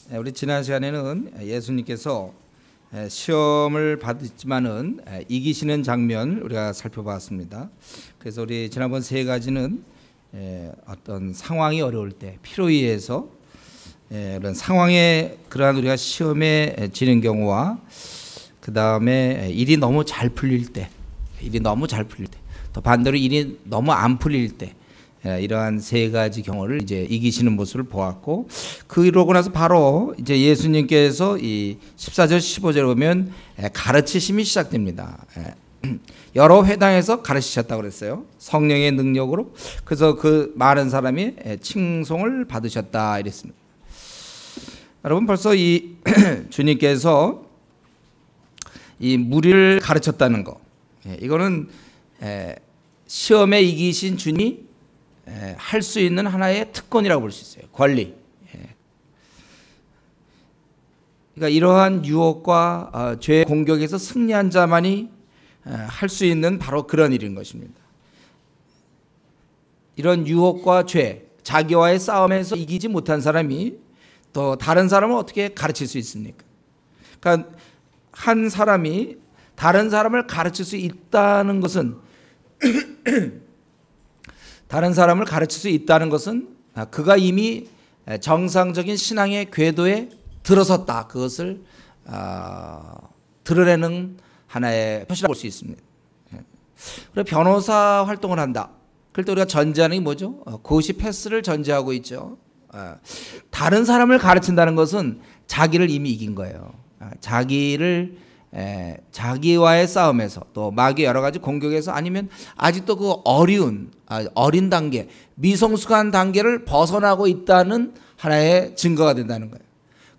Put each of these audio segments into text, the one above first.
우리 지난 시간에는 예수님께서 시험을 받았지만은 이기시는 장면 우리가 살펴봤습니다. 그래서 우리 지난번 세 가지는 어떤 상황이 어려울 때 필요에 의해서 그런 상황에 그러한 우리가 시험에 지는 경우와 그 다음에 일이 너무 잘 풀릴 때, 또 반대로 일이 너무 안 풀릴 때, 이러한 세 가지 경우를 이제 이기시는 모습을 보았고, 그러고 나서 바로 이제 예수님께서 이 14절 15절에 보면 가르치심이 시작됩니다. 여러 회당에서 가르치셨다고 그랬어요. 성령의 능력으로. 그래서 그 많은 사람이 칭송을 받으셨다 이랬습니다. 여러분, 벌써 이 주님께서 이 무리를 가르쳤다는 거, 이거는 시험에 이기신 주님이 할 수 있는 하나의 특권이라고 볼 수 있어요. 권리. 그러니까 이러한 유혹과 죄의 공격에서 승리한 자만이 할 수 있는 바로 그런 일인 것입니다. 이런 유혹과 죄, 자기와의 싸움에서 이기지 못한 사람이 또 다른 사람을 어떻게 가르칠 수 있습니까? 그러니까 한 사람이 다른 사람을 가르칠 수 있다는 것은 그가 이미 정상적인 신앙의 궤도에 들어섰다. 그것을 드러내는 하나의 표시라고 볼 수 있습니다. 그리고 변호사 활동을 한다. 그럴 때 우리가 전제하는 게 뭐죠? 고시 패스를 전제하고 있죠. 다른 사람을 가르친다는 것은 자기를 이미 이긴 거예요. 자기와의 싸움에서 또 마귀의 여러 가지 공격에서 아니면 아직도 그 어린 단계, 미성숙한 단계를 벗어나고 있다는 하나의 증거가 된다는 거예요.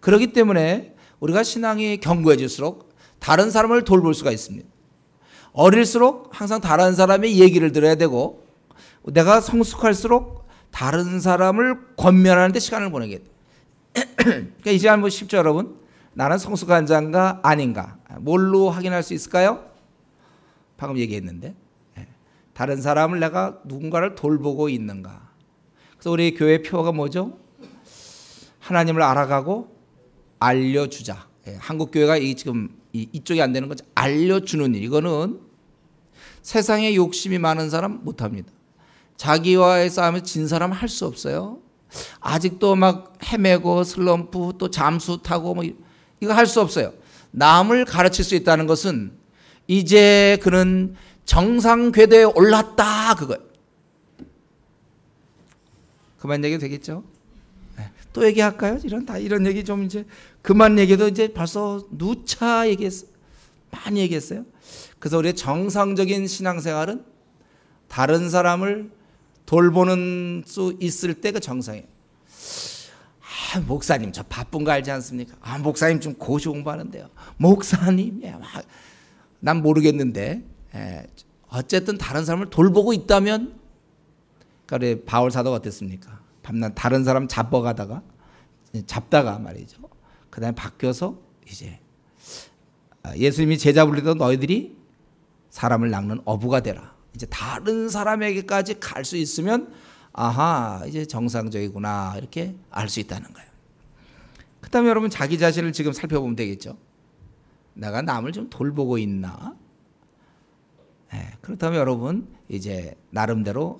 그렇기 때문에 우리가 신앙이 견고해질수록 다른 사람을 돌볼 수가 있습니다. 어릴수록 항상 다른 사람의 얘기를 들어야 되고, 내가 성숙할수록 다른 사람을 권면하는 데 시간을 보내게 돼요. 그러니까 이 시간 보십시오, 여러분. 나는 성숙한 자인가 아닌가 뭘로 확인할 수 있을까요? 방금 얘기했는데, 다른 사람을 내가 누군가를 돌보고 있는가. 그래서 우리 교회 표어가 뭐죠? 하나님을 알아가고 알려주자. 한국 교회가 지금 이쪽이 안 되는 거죠. 알려주는 일. 이거는 세상에 욕심이 많은 사람 못합니다. 자기와의 싸움에 진 사람 할 수 없어요. 아직도 막 헤매고 슬럼프 또 잠수 타고 뭐 이거 할 수 없어요. 남을 가르칠 수 있다는 것은 이제 그는 정상 궤도에 올랐다, 그거예요. 그만 얘기도 되겠죠? 또 얘기할까요? 이런 얘기 좀 이제 그만 얘기도 이제 벌써 누차 얘기했어요. 많이 얘기했어요. 그래서 우리의 정상적인 신앙생활은 다른 사람을 돌보는 수 있을 때 그 정상이에요. 목사님 저 바쁜 거 알지 않습니까? 목사님 좀 고시 공부하는데요. 목사님, 난 모르겠는데 어쨌든 다른 사람을 돌보고 있다면, 그러니까 우리 바울 사도가 어땠습니까? 밤낮 다른 사람 잡다가 말이죠. 그 다음에 바뀌어서 이제 예수님이 제자 불리던 너희들이 사람을 낚는 어부가 되라. 이제 다른 사람에게까지 갈 수 있으면 이제 정상적이구나 이렇게 알 수 있다는 거예요. 그 다음에 여러분 자기 자신을 지금 살펴보면 되겠죠. 내가 남을 좀 돌보고 있나? 그렇다면 여러분 이제 나름대로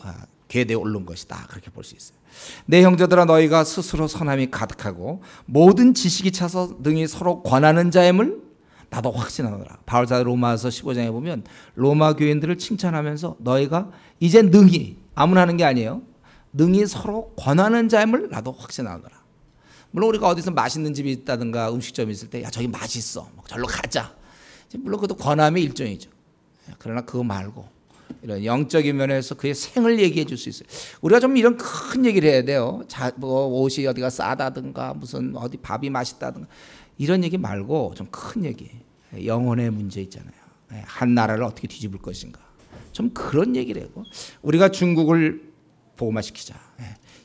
궤도에 오른 것이다 그렇게 볼 수 있어요. 내 형제들아 너희가 스스로 선함이 가득하고 모든 지식이 차서 능히 서로 권하는 자임을 나도 확신하노라. 바울사도 로마서 15장에 보면 로마 교인들을 칭찬하면서 너희가 이제 능히, 아무나 하는 게 아니에요. 능히 서로 권하는 자임을 나도 확신하노라. 물론 우리가 어디서 맛있는 집이 있다든가 음식점이 있을 때 저기 맛있어, 절로 가자. 물론 그것도 권함의 일종이죠. 그러나 그거 말고 이런 영적인 면에서 그의 생을 얘기해 줄 수 있어요. 우리가 좀 이런 큰 얘기를 해야 돼요. 옷이 어디가 싸다든가 무슨 어디 밥이 맛있다든가 이런 얘기 말고 좀 큰 얘기, 영혼의 문제 있잖아요. 한 나라를 어떻게 뒤집을 것인가, 좀 그런 얘기를 하고, 우리가 중국을 복음화시키자,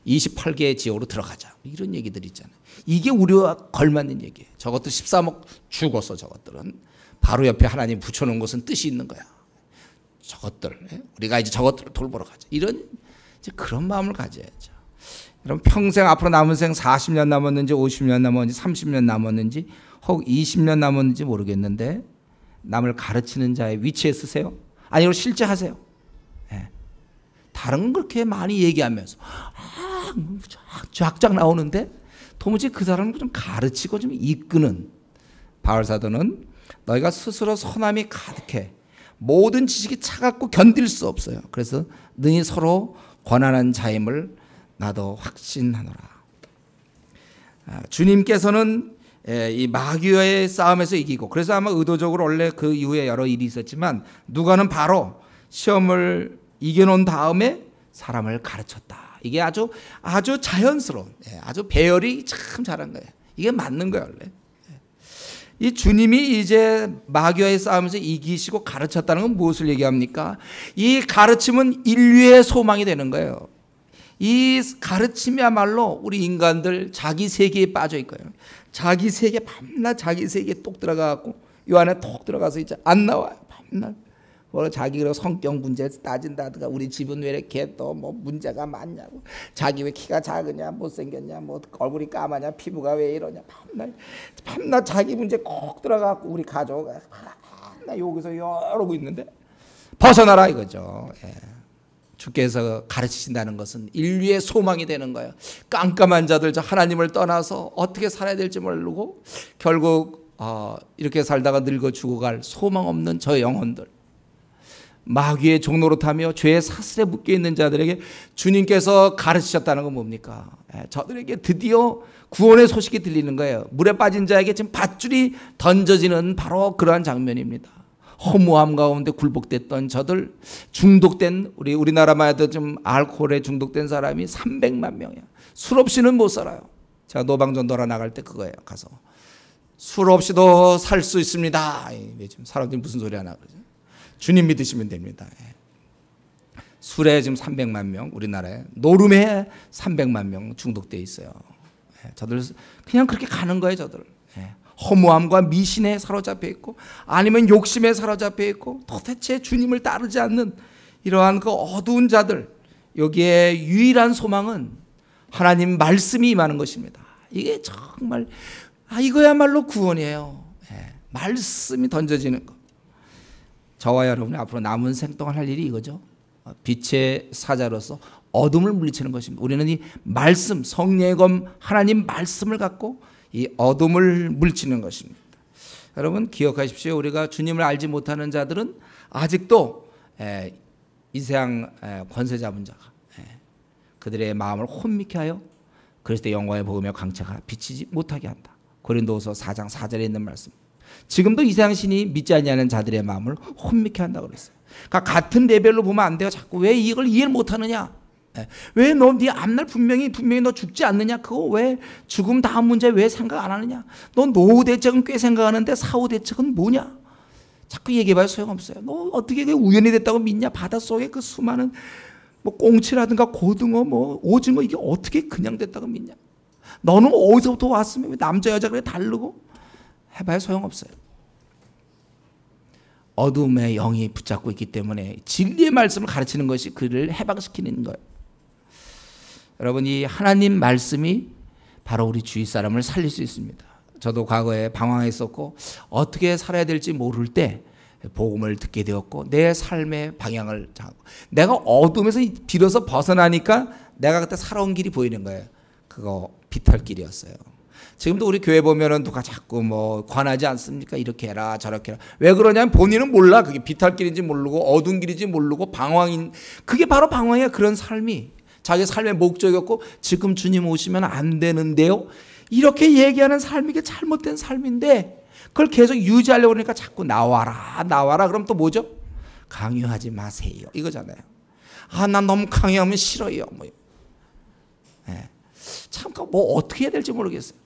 28개의 지역으로 들어가자, 이런 얘기들 있잖아요. 이게 우리와 걸맞는 얘기예요. 저것도 13억 죽었어. 저것들은 바로 옆에 하나님 붙여놓은 것은 뜻이 있는 거야. 저것들, 우리가 이제 저것들을 돌보러 가자, 이런 이제 그런 마음을 가져야죠. 그럼 평생 앞으로 남은 생 40년 남았는지 50년 남았는지 30년 남았는지 혹 20년 남았는지 모르겠는데 남을 가르치는 자의 위치에 쓰세요? 아니면 실제 하세요? 네. 다른 건 그렇게 많이 얘기하면서 쫙쫙 나오는데 도무지 그 사람을 좀 가르치고 좀 이끄는 바울 사도는 너희가 스스로 선함이 가득해 모든 지식이 차갑고 견딜 수 없어요. 그래서 능히 서로 권한한 자임을 나도 확신하노라. 주님께서는 이 마귀와의 싸움에서 이기고, 그래서 아마 의도적으로 원래 그 이후에 여러 일이 있었지만 누가는 바로 시험을 이겨놓은 다음에 사람을 가르쳤다. 이게 아주 자연스러운, 아주 배열이 참 잘한 거예요. 이게 맞는 거예요 원래. 이 주님이 이제 마귀와의 싸움에서 이기시고 가르쳤다는 건 무엇을 얘기합니까? 이 가르침은 인류의 소망이 되는 거예요. 이 가르침이야말로 우리 인간들 자기 세계에 빠져 있고요. 자기 세계, 밤낮 자기 세계에 똑 들어가고 이 안에 톡 들어가서 이제 안 나와요. 밤낮 뭐 자기 성격 문제 따진다든가, 우리 집은 왜 이렇게 또 뭐 문제가 많냐고, 자기 왜 키가 작으냐, 못생겼냐, 뭐 얼굴이 까마냐, 피부가 왜 이러냐, 밤낮 자기 문제 꼭 들어가고 우리 가족 나 여기서 이러고 있는데 벗어나라 이거죠. 주께서 가르치신다는 것은 인류의 소망이 되는 거예요. 깜깜한 자들, 저 하나님을 떠나서 어떻게 살아야 될지 모르고 결국 이렇게 살다가 늙어 죽어갈 소망 없는 저 영혼들, 마귀의 종로로 타며 죄의 사슬에 묶여 있는 자들에게 주님께서 가르치셨다는 건 뭡니까? 저들에게 드디어 구원의 소식이 들리는 거예요. 물에 빠진 자에게 지금 밧줄이 던져지는 바로 그러한 장면입니다. 허무함 가운데 굴복됐던 저들, 중독된, 우리나라만 해도 좀 알코올에 중독된 사람이 300만 명이야. 술 없이는 못 살아요. 제가 노방전도라 나갈 때 그거예요. 가서 술 없이도 살 수 있습니다. 지금 사람들이 무슨 소리 하나 그러죠? 주님 믿으시면 됩니다. 술에 지금 300만 명, 우리나라에 노름에 300만 명 중독돼 있어요. 저들 그냥 그렇게 가는 거예요. 저들 허무함과 미신에 사로잡혀 있고, 아니면 욕심에 사로잡혀 있고, 도대체 주님을 따르지 않는 이러한 그 어두운 자들, 여기에 유일한 소망은 하나님 말씀이 임하는 것입니다. 이게 정말 이거야말로 구원이에요. 말씀이 던져지는 것. 저와 여러분이 앞으로 남은 생 동안 할 일이 이거죠. 빛의 사자로서 어둠을 물리치는 것입니다. 우리는 이 말씀, 성령의 검 하나님 말씀을 갖고 이 어둠을 물리치는 것입니다. 여러분 기억하십시오. 우리가 주님을 알지 못하는 자들은 아직도 이 세상 권세 잡은 자가 그들의 마음을 혼미케 하여 그리스도의 영광의 복음의 광채가 비치지 못하게 한다. 고린도후서 4장 4절에 있는 말씀. 지금도 이 세상 신이 믿지 아니하는 자들의 마음을 혼미케 한다고 그랬어요. 그러니까 같은 레벨로 보면 안 돼요. 자꾸 왜 이걸 이해를 못하느냐? 왜 너 네 앞날 분명히 너 죽지 않느냐? 그거 왜 죽음 다음 문제 왜 생각 안 하느냐? 너 노후 대책은 꽤 생각하는데 사후 대책은 뭐냐? 자꾸 얘기해봐야 소용없어요. 너 어떻게 우연히 됐다고 믿냐? 바닷속에 그 수많은 뭐 꽁치라든가 고등어, 뭐 오징어 이게 어떻게 그냥 됐다고 믿냐? 너는 어디서부터 왔으면 왜 남자 여자 그래 다르고? 해봐야 소용없어요. 어둠의 영이 붙잡고 있기 때문에 진리의 말씀을 가르치는 것이 그를 해방시키는 거예요. 여러분 이 하나님 말씀이 바로 우리 주위 사람을 살릴 수 있습니다. 저도 과거에 방황했었고 어떻게 살아야 될지 모를 때 복음을 듣게 되었고 내 삶의 방향을 잡고 내가 어둠에서 비로소 벗어나니까 내가 그때 살아온 길이 보이는 거예요. 그거 비탈길이었어요. 지금도 우리 교회 보면은 누가 자꾸 뭐 권하지 않습니까? 이렇게 해라 저렇게 해라. 왜 그러냐면 본인은 몰라. 그게 비탈길인지 모르고 어두운 길인지 모르고 방황인, 그게 바로 방황이야. 그런 삶이 자기 삶의 목적이었고 지금 주님 오시면 안 되는데요. 이렇게 얘기하는 삶이 게 잘못된 삶인데 그걸 계속 유지하려고 그러니까 자꾸 나와라 그럼 또 뭐죠? 강요하지 마세요 이거잖아요. 난 너무 강요하면 싫어요. 참 뭐 어떻게 해야 될지 모르겠어요.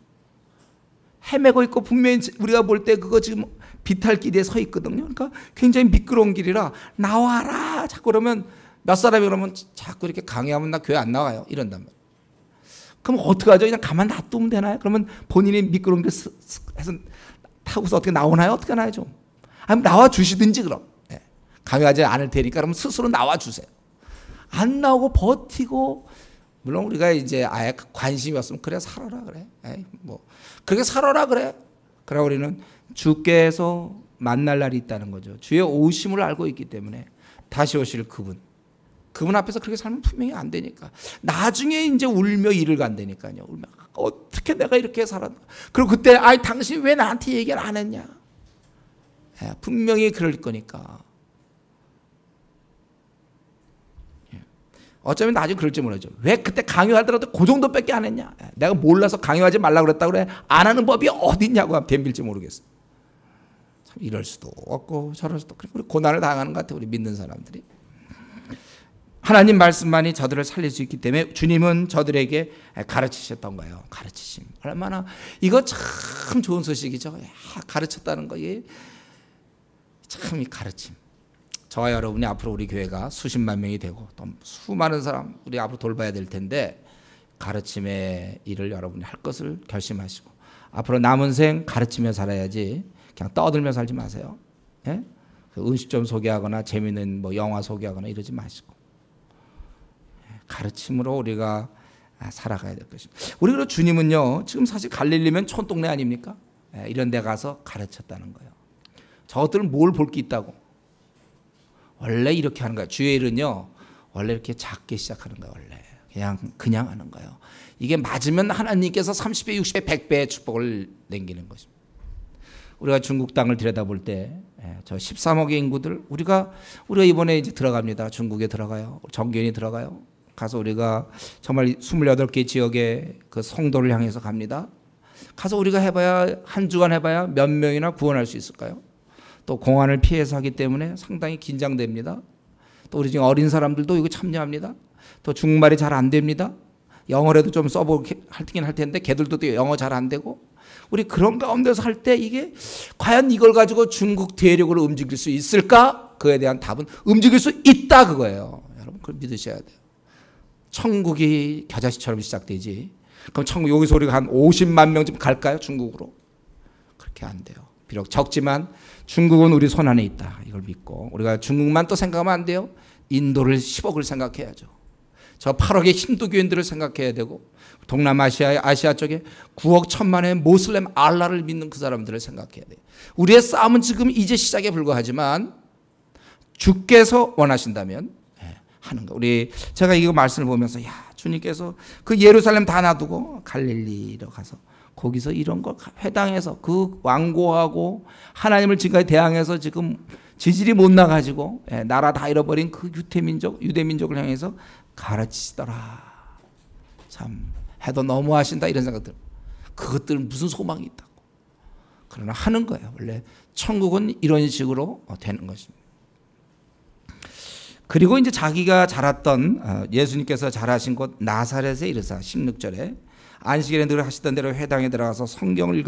헤매고 있고 분명히 우리가 볼 때 그거 지금 비탈길에 서 있거든요. 그러니까 굉장히 미끄러운 길이라 나와라 자꾸 그러면 몇 사람이 그러면 자꾸 이렇게 강요하면 나 교회 안 나와요 이런단 말이에요. 그럼 어떡하죠? 그냥 가만 놔두면 되나요? 그러면 본인이 미끄러운 길 해서 타고서 어떻게 나오나요? 어떻게 하나요 좀? 아니면 나와 주시든지 그럼. 강요하지 않을 테니까 그러면 스스로 나와 주세요. 안 나오고 버티고 물론 우리가 이제 아예 관심이 없으면 그래 살아라 그래. 에이, 뭐 그렇게 살아라 그래. 그래 우리는 주께서 만날 날이 있다는 거죠. 주의 오심을 알고 있기 때문에 다시 오실 그분 앞에서 그렇게 살면 분명히 안 되니까. 나중에 이제 울며 이를 간다니까요. 울며 어떻게 내가 이렇게 살았나. 그리고 그때 아이 당신 왜 나한테 얘기를 안 했냐. 분명히 그럴 거니까. 어쩌면 나중에 그럴지 모르죠. 왜 그때 강요하더라도 그 정도밖에 안 했냐. 내가 몰라서 강요하지 말라고 그랬다고 그래. 안 하는 법이 어딨냐고 하면 덤빌지 모르겠어. 참 이럴 수도 없고 저럴 수도 없고. 우리 고난을 당하는 것 같아. 우리 믿는 사람들이. 하나님 말씀만이 저들을 살릴 수 있기 때문에 주님은 저들에게 가르치셨던 거예요. 가르치심. 얼마나 이거 참 좋은 소식이죠. 가르쳤다는 거. 참 이 가르침. 저와 여러분이 앞으로 우리 교회가 수십만 명이 되고 또 수많은 사람 우리 앞으로 돌봐야 될 텐데 가르침의 일을 여러분이 할 것을 결심하시고 앞으로 남은 생 가르치며 살아야지 그냥 떠들며 살지 마세요. 예? 음식점 소개하거나 재미있는 뭐 영화 소개하거나 이러지 마시고 가르침으로 우리가 살아가야 될 것입니다. 우리 그리고 주님은요 지금 사실 갈릴리면 촌동네 아닙니까? 이런 데 가서 가르쳤다는 거예요. 저들은 뭘 볼 게 있다고? 원래 이렇게 하는 거예요. 주의 일은요 원래 이렇게 작게 시작하는 거예요. 원래 그냥 하는 거예요. 이게 맞으면 하나님께서 30배, 60배, 100배의 축복을 남기는 것입니다. 우리가 중국 땅을 들여다볼 때 저 13억의 인구들 우리가 이번에 이제 들어갑니다. 중국에 들어가요. 정교연이 들어가요. 가서 우리가 정말 28개 지역의 그 성도를 향해서 갑니다. 가서 우리가 해봐야 한 주간 해봐야 몇 명이나 구원할 수 있을까요? 또 공안을 피해서 하기 때문에 상당히 긴장됩니다. 또 우리 지금 어린 사람들도 이거 참여합니다. 또 중국말이 잘 안 됩니다. 영어라도 좀 써보긴 할 텐데 걔들도 또 영어 잘 안 되고 우리 그런 가운데서 할 때 이게 과연 이걸 가지고 중국 대륙을 움직일 수 있을까? 그에 대한 답은 움직일 수 있다 그거예요. 여러분 그걸 믿으셔야 돼요. 천국이 겨자씨처럼 시작되지. 그럼 천국 여기서 우리가 한 50만 명쯤 갈까요? 중국으로? 그렇게 안 돼요. 비록 적지만 중국은 우리 손 안에 있다. 이걸 믿고 우리가 중국만 또 생각하면 안 돼요. 인도를 10억을 생각해야죠. 저 8억의 힌두 교인들을 생각해야 되고 동남아시아 아시아 쪽에 9억 1천만의 모슬렘 알라를 믿는 그 사람들을 생각해야 돼요. 우리의 싸움은 지금 이제 시작에 불과하지만 주께서 원하신다면 하는 거. 제가 이거 말씀을 보면서 주님께서 그 예루살렘 다 놔두고 갈릴리로 가서 거기서 이런 걸 회당에서 그 완고하고 하나님을 지금까지 대항해서 지금 지질이 못 나가지고 나라 다 잃어버린 그 유대민족을 향해서 가르치시더라. 참 해도 너무하신다 이런 생각들. 그것들은 무슨 소망이 있다고. 그러나 하는 거예요. 원래 천국은 이런 식으로 되는 것입니다. 그리고 이제 자기가 자랐던 예수님께서 자라신 곳 나사렛에 이르사 16절에 안식일에 늘 하시던 대로 회당에 들어가서 성경을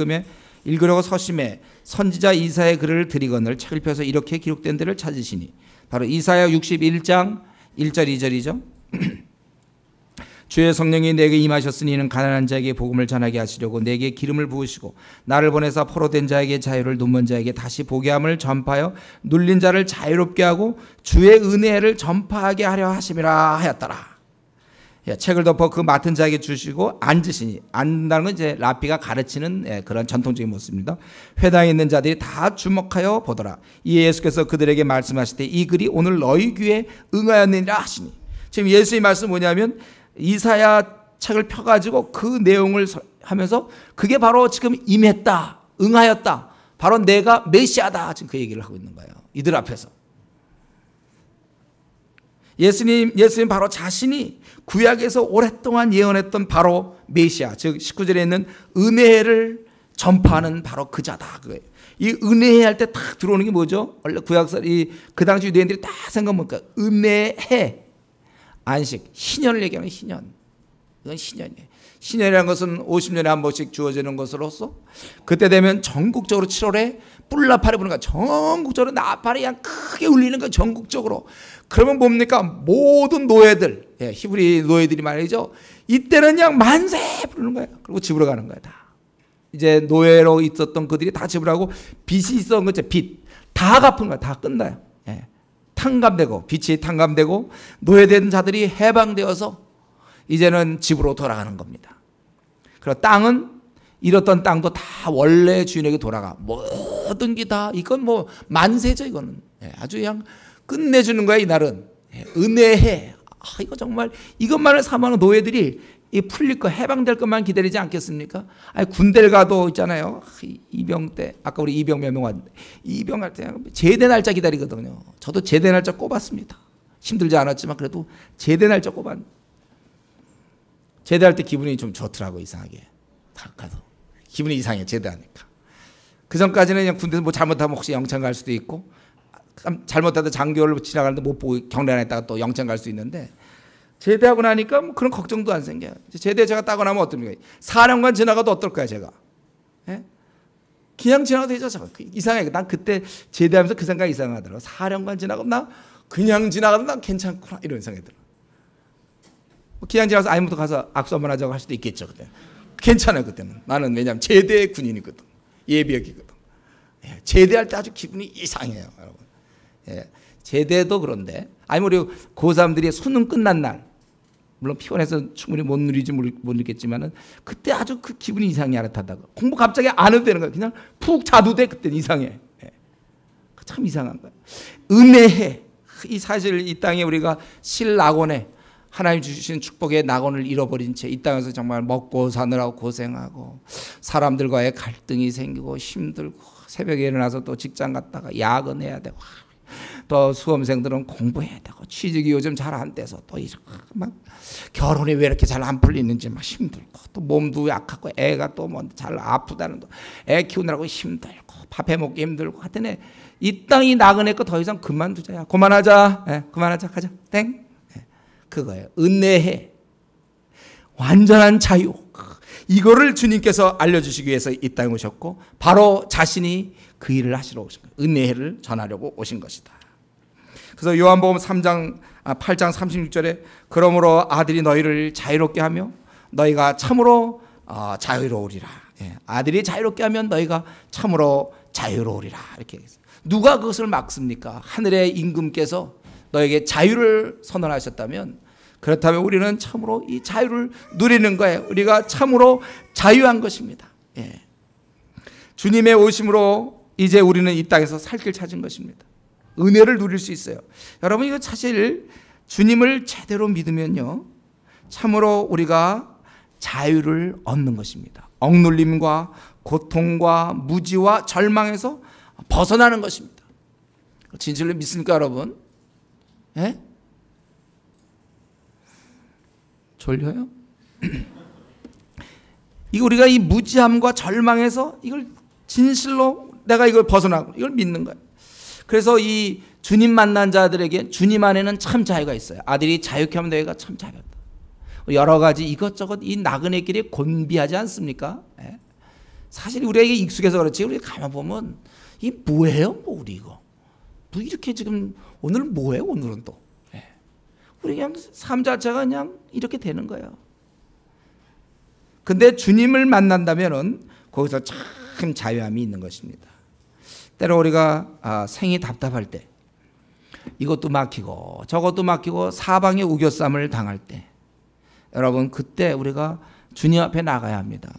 읽으려고 서심해 선지자 이사야의 글을 들이거늘 책을 펴서 이렇게 기록된 데를 찾으시니 바로 이사야 61장 1절 2절이죠. 주의 성령이 내게 임하셨으니 이는 가난한 자에게 복음을 전하게 하시려고 내게 기름을 부으시고 나를 보내사 포로된 자에게 자유를 눈먼 자에게 다시 보게 함을 전파하여 눌린 자를 자유롭게 하고 주의 은혜를 전파하게 하려 하심이라 하였더라. 책을 덮어 그 맡은 자에게 주시고 앉으시니 앉는다는 건 이제 랍비가 가르치는 그런 전통적인 모습입니다. 회당에 있는 자들이 다 주목하여 보더라. 이에 예수께서 그들에게 말씀하실 때 이 글이 오늘 너희 귀에 응하였느니라 하시니 지금 예수의 말씀은 뭐냐면 이사야 책을 펴가지고 그 내용을 하면서 그게 바로 지금 임했다, 응하였다, 바로 내가 메시아다 지금 그 얘기를 하고 있는 거예요. 이들 앞에서. 예수님 바로 자신이 구약에서 오랫동안 예언했던 바로 메시아, 즉 19절에 있는 은혜를 전파하는 바로 그 자다 그거예요. 이 은혜해 할 때 딱 들어오는 게 뭐죠? 원래 구약서 그 당시 유대인들이 딱 생각해보니까 은혜해 안식, 희년을 얘기하는 희년. 이건 희년이에요. 희년이라는 것은 50년에 한 번씩 주어지는 것으로서 그때 되면 전국적으로 7월에 뿔나팔이 부는 거야. 전국적으로 나팔이 그냥 크게 울리는 거야. 전국적으로. 그러면 뭡니까? 모든 노예들, 히브리 노예들이 말이죠. 이때는 그냥 만세 부르는 거예요. 그리고 집으로 가는 거야. 다. 이제 노예로 있었던 그들이 다 집으로 가고 빚이 있었던 거죠. 빚. 다 갚은 거야. 다 끝나요. 탕감되고 빚이 탕감되고 노예된 자들이 해방되어서 이제는 집으로 돌아가는 겁니다. 그리고 땅은 잃었던 땅도 다 원래 주인에게 돌아가. 모든 게 다 이건 뭐 만세죠. 이거는 아주 그냥 끝내주는 거야. 이날은 은혜해. 이거 정말 이것만을 사모하는 노예들이 이 풀릴 거 해방될 것만 기다리지 않겠습니까? 아니 군대를 가도 있잖아요. 이병 때 아까 우리 이병 몇 명 왔는데 이병 할 때 제대 날짜 기다리거든요. 저도 제대 날짜 꼽았습니다. 힘들지 않았지만 그래도 제대 날짜 꼽았는데 제대할 때 기분이 좀 좋더라고. 이상하게 다 가서 기분이 이상해. 제대하니까. 그 전까지는 그냥 군대에서 뭐 잘못하면 혹시 영창 갈 수도 있고 잘못하다 장교를 지나가는데 못 보고 경례 안 했다가 또 영창 갈 수 있는데 제대하고 나니까 뭐 그런 걱정도 안 생겨요. 제대 제가 따고 나면 어떻습니까? 사령관 지나가도 어떨까요, 제가? 예? 그냥 지나가도 되죠. 이상해. 난 그때 제대하면서 그 생각이 이상하더라고. 사령관 지나가면 나 그냥 지나가도 난 괜찮구나 이런 생각이 들어. 그냥 지나가서 아니부터 가서 악수 한번 하자고 할 수도 있겠죠. 그때 괜찮아요. 그때는 나는 왜냐하면 제대 군인이거든. 예비역이거든. 예, 제대할 때 아주 기분이 이상해요, 여러분. 예, 제대도 그런데 아니면 우리 고3들이 수능 끝난 날 물론 피곤해서 충분히 못 누리지 모르겠지만은 그때 아주 그 기분이 이상해. 알았다고 공부 갑자기 안 해도 되는 거야. 그냥 푹 자도 돼. 그때는 이상해. 예. 참 이상한 거야. 은혜해. 이 사실 이 땅에 우리가 실낙원에 하나님 주신 축복의 낙원을 잃어버린 채 이 땅에서 정말 먹고 사느라고 고생하고 사람들과의 갈등이 생기고 힘들고 새벽에 일어나서 또 직장 갔다가 야근해야 되고 또 수험생들은 공부해야 되고 취직이 요즘 잘 안 돼서 또 막 결혼이 왜 이렇게 잘 안 풀리는지 막 힘들고 또 몸도 약하고 애가 또 뭐 잘 아프다는 애 키우느라고 힘들고 밥해 먹기 힘들고 하여튼 이 땅이 나그네 거 더 이상 그만두자야. 그만하자. 예, 그만하자. 가자. 땡. 예, 그거예요. 은혜해. 완전한 자유. 이거를 주님께서 알려주시기 위해서 이 땅에 오셨고 바로 자신이 그 일을 하시러 오신 거예요. 은혜를 전하려고 오신 것이다. 그래서 요한복음 8장 36절에 그러므로 아들이 너희를 자유롭게 하며 너희가 참으로 자유로우리라. 예, 아들이 자유롭게 하면 너희가 참으로 자유로우리라. 이렇게 얘기했어요. 누가 그것을 막습니까? 하늘의 임금께서 너에게 자유를 선언하셨다면 그렇다면 우리는 참으로 이 자유를 누리는 거예요. 우리가 참으로 자유한 것입니다. 예. 주님의 오심으로 이제 우리는 이 땅에서 살 길 찾은 것입니다. 은혜를 누릴 수 있어요. 여러분 이거 사실 주님을 제대로 믿으면요 참으로 우리가 자유를 얻는 것입니다. 억눌림과 고통과 무지와 절망에서 벗어나는 것입니다. 진실로 믿습니까 여러분? 예? 졸려요? 이거 우리가 이 무지함과 절망에서 이걸 진실로 내가 이걸 벗어나고 이걸 믿는 거예요. 그래서 이 주님 만난 자들에게 주님 안에는 참 자유가 있어요. 아들이 자유케 하면 너희가 참 자유하다. 여러 가지 이것저것 이 나그네 길이 곤비하지 않습니까? 예? 사실 우리에게 익숙해서 그렇지 우리 가만 보면 이 뭐예요? 뭐 우리 이거 뭐 이렇게 지금 오늘 뭐예요? 오늘은 또 예. 우리 그냥 삶 자체가 그냥 이렇게 되는 거예요. 근데 주님을 만난다면은 거기서 참 자유함이 있는 것입니다. 때로 우리가 생이 답답할 때 이것도 막히고 저것도 막히고 사방에 우겨쌈을 당할 때 여러분 그때 우리가 주님 앞에 나가야 합니다.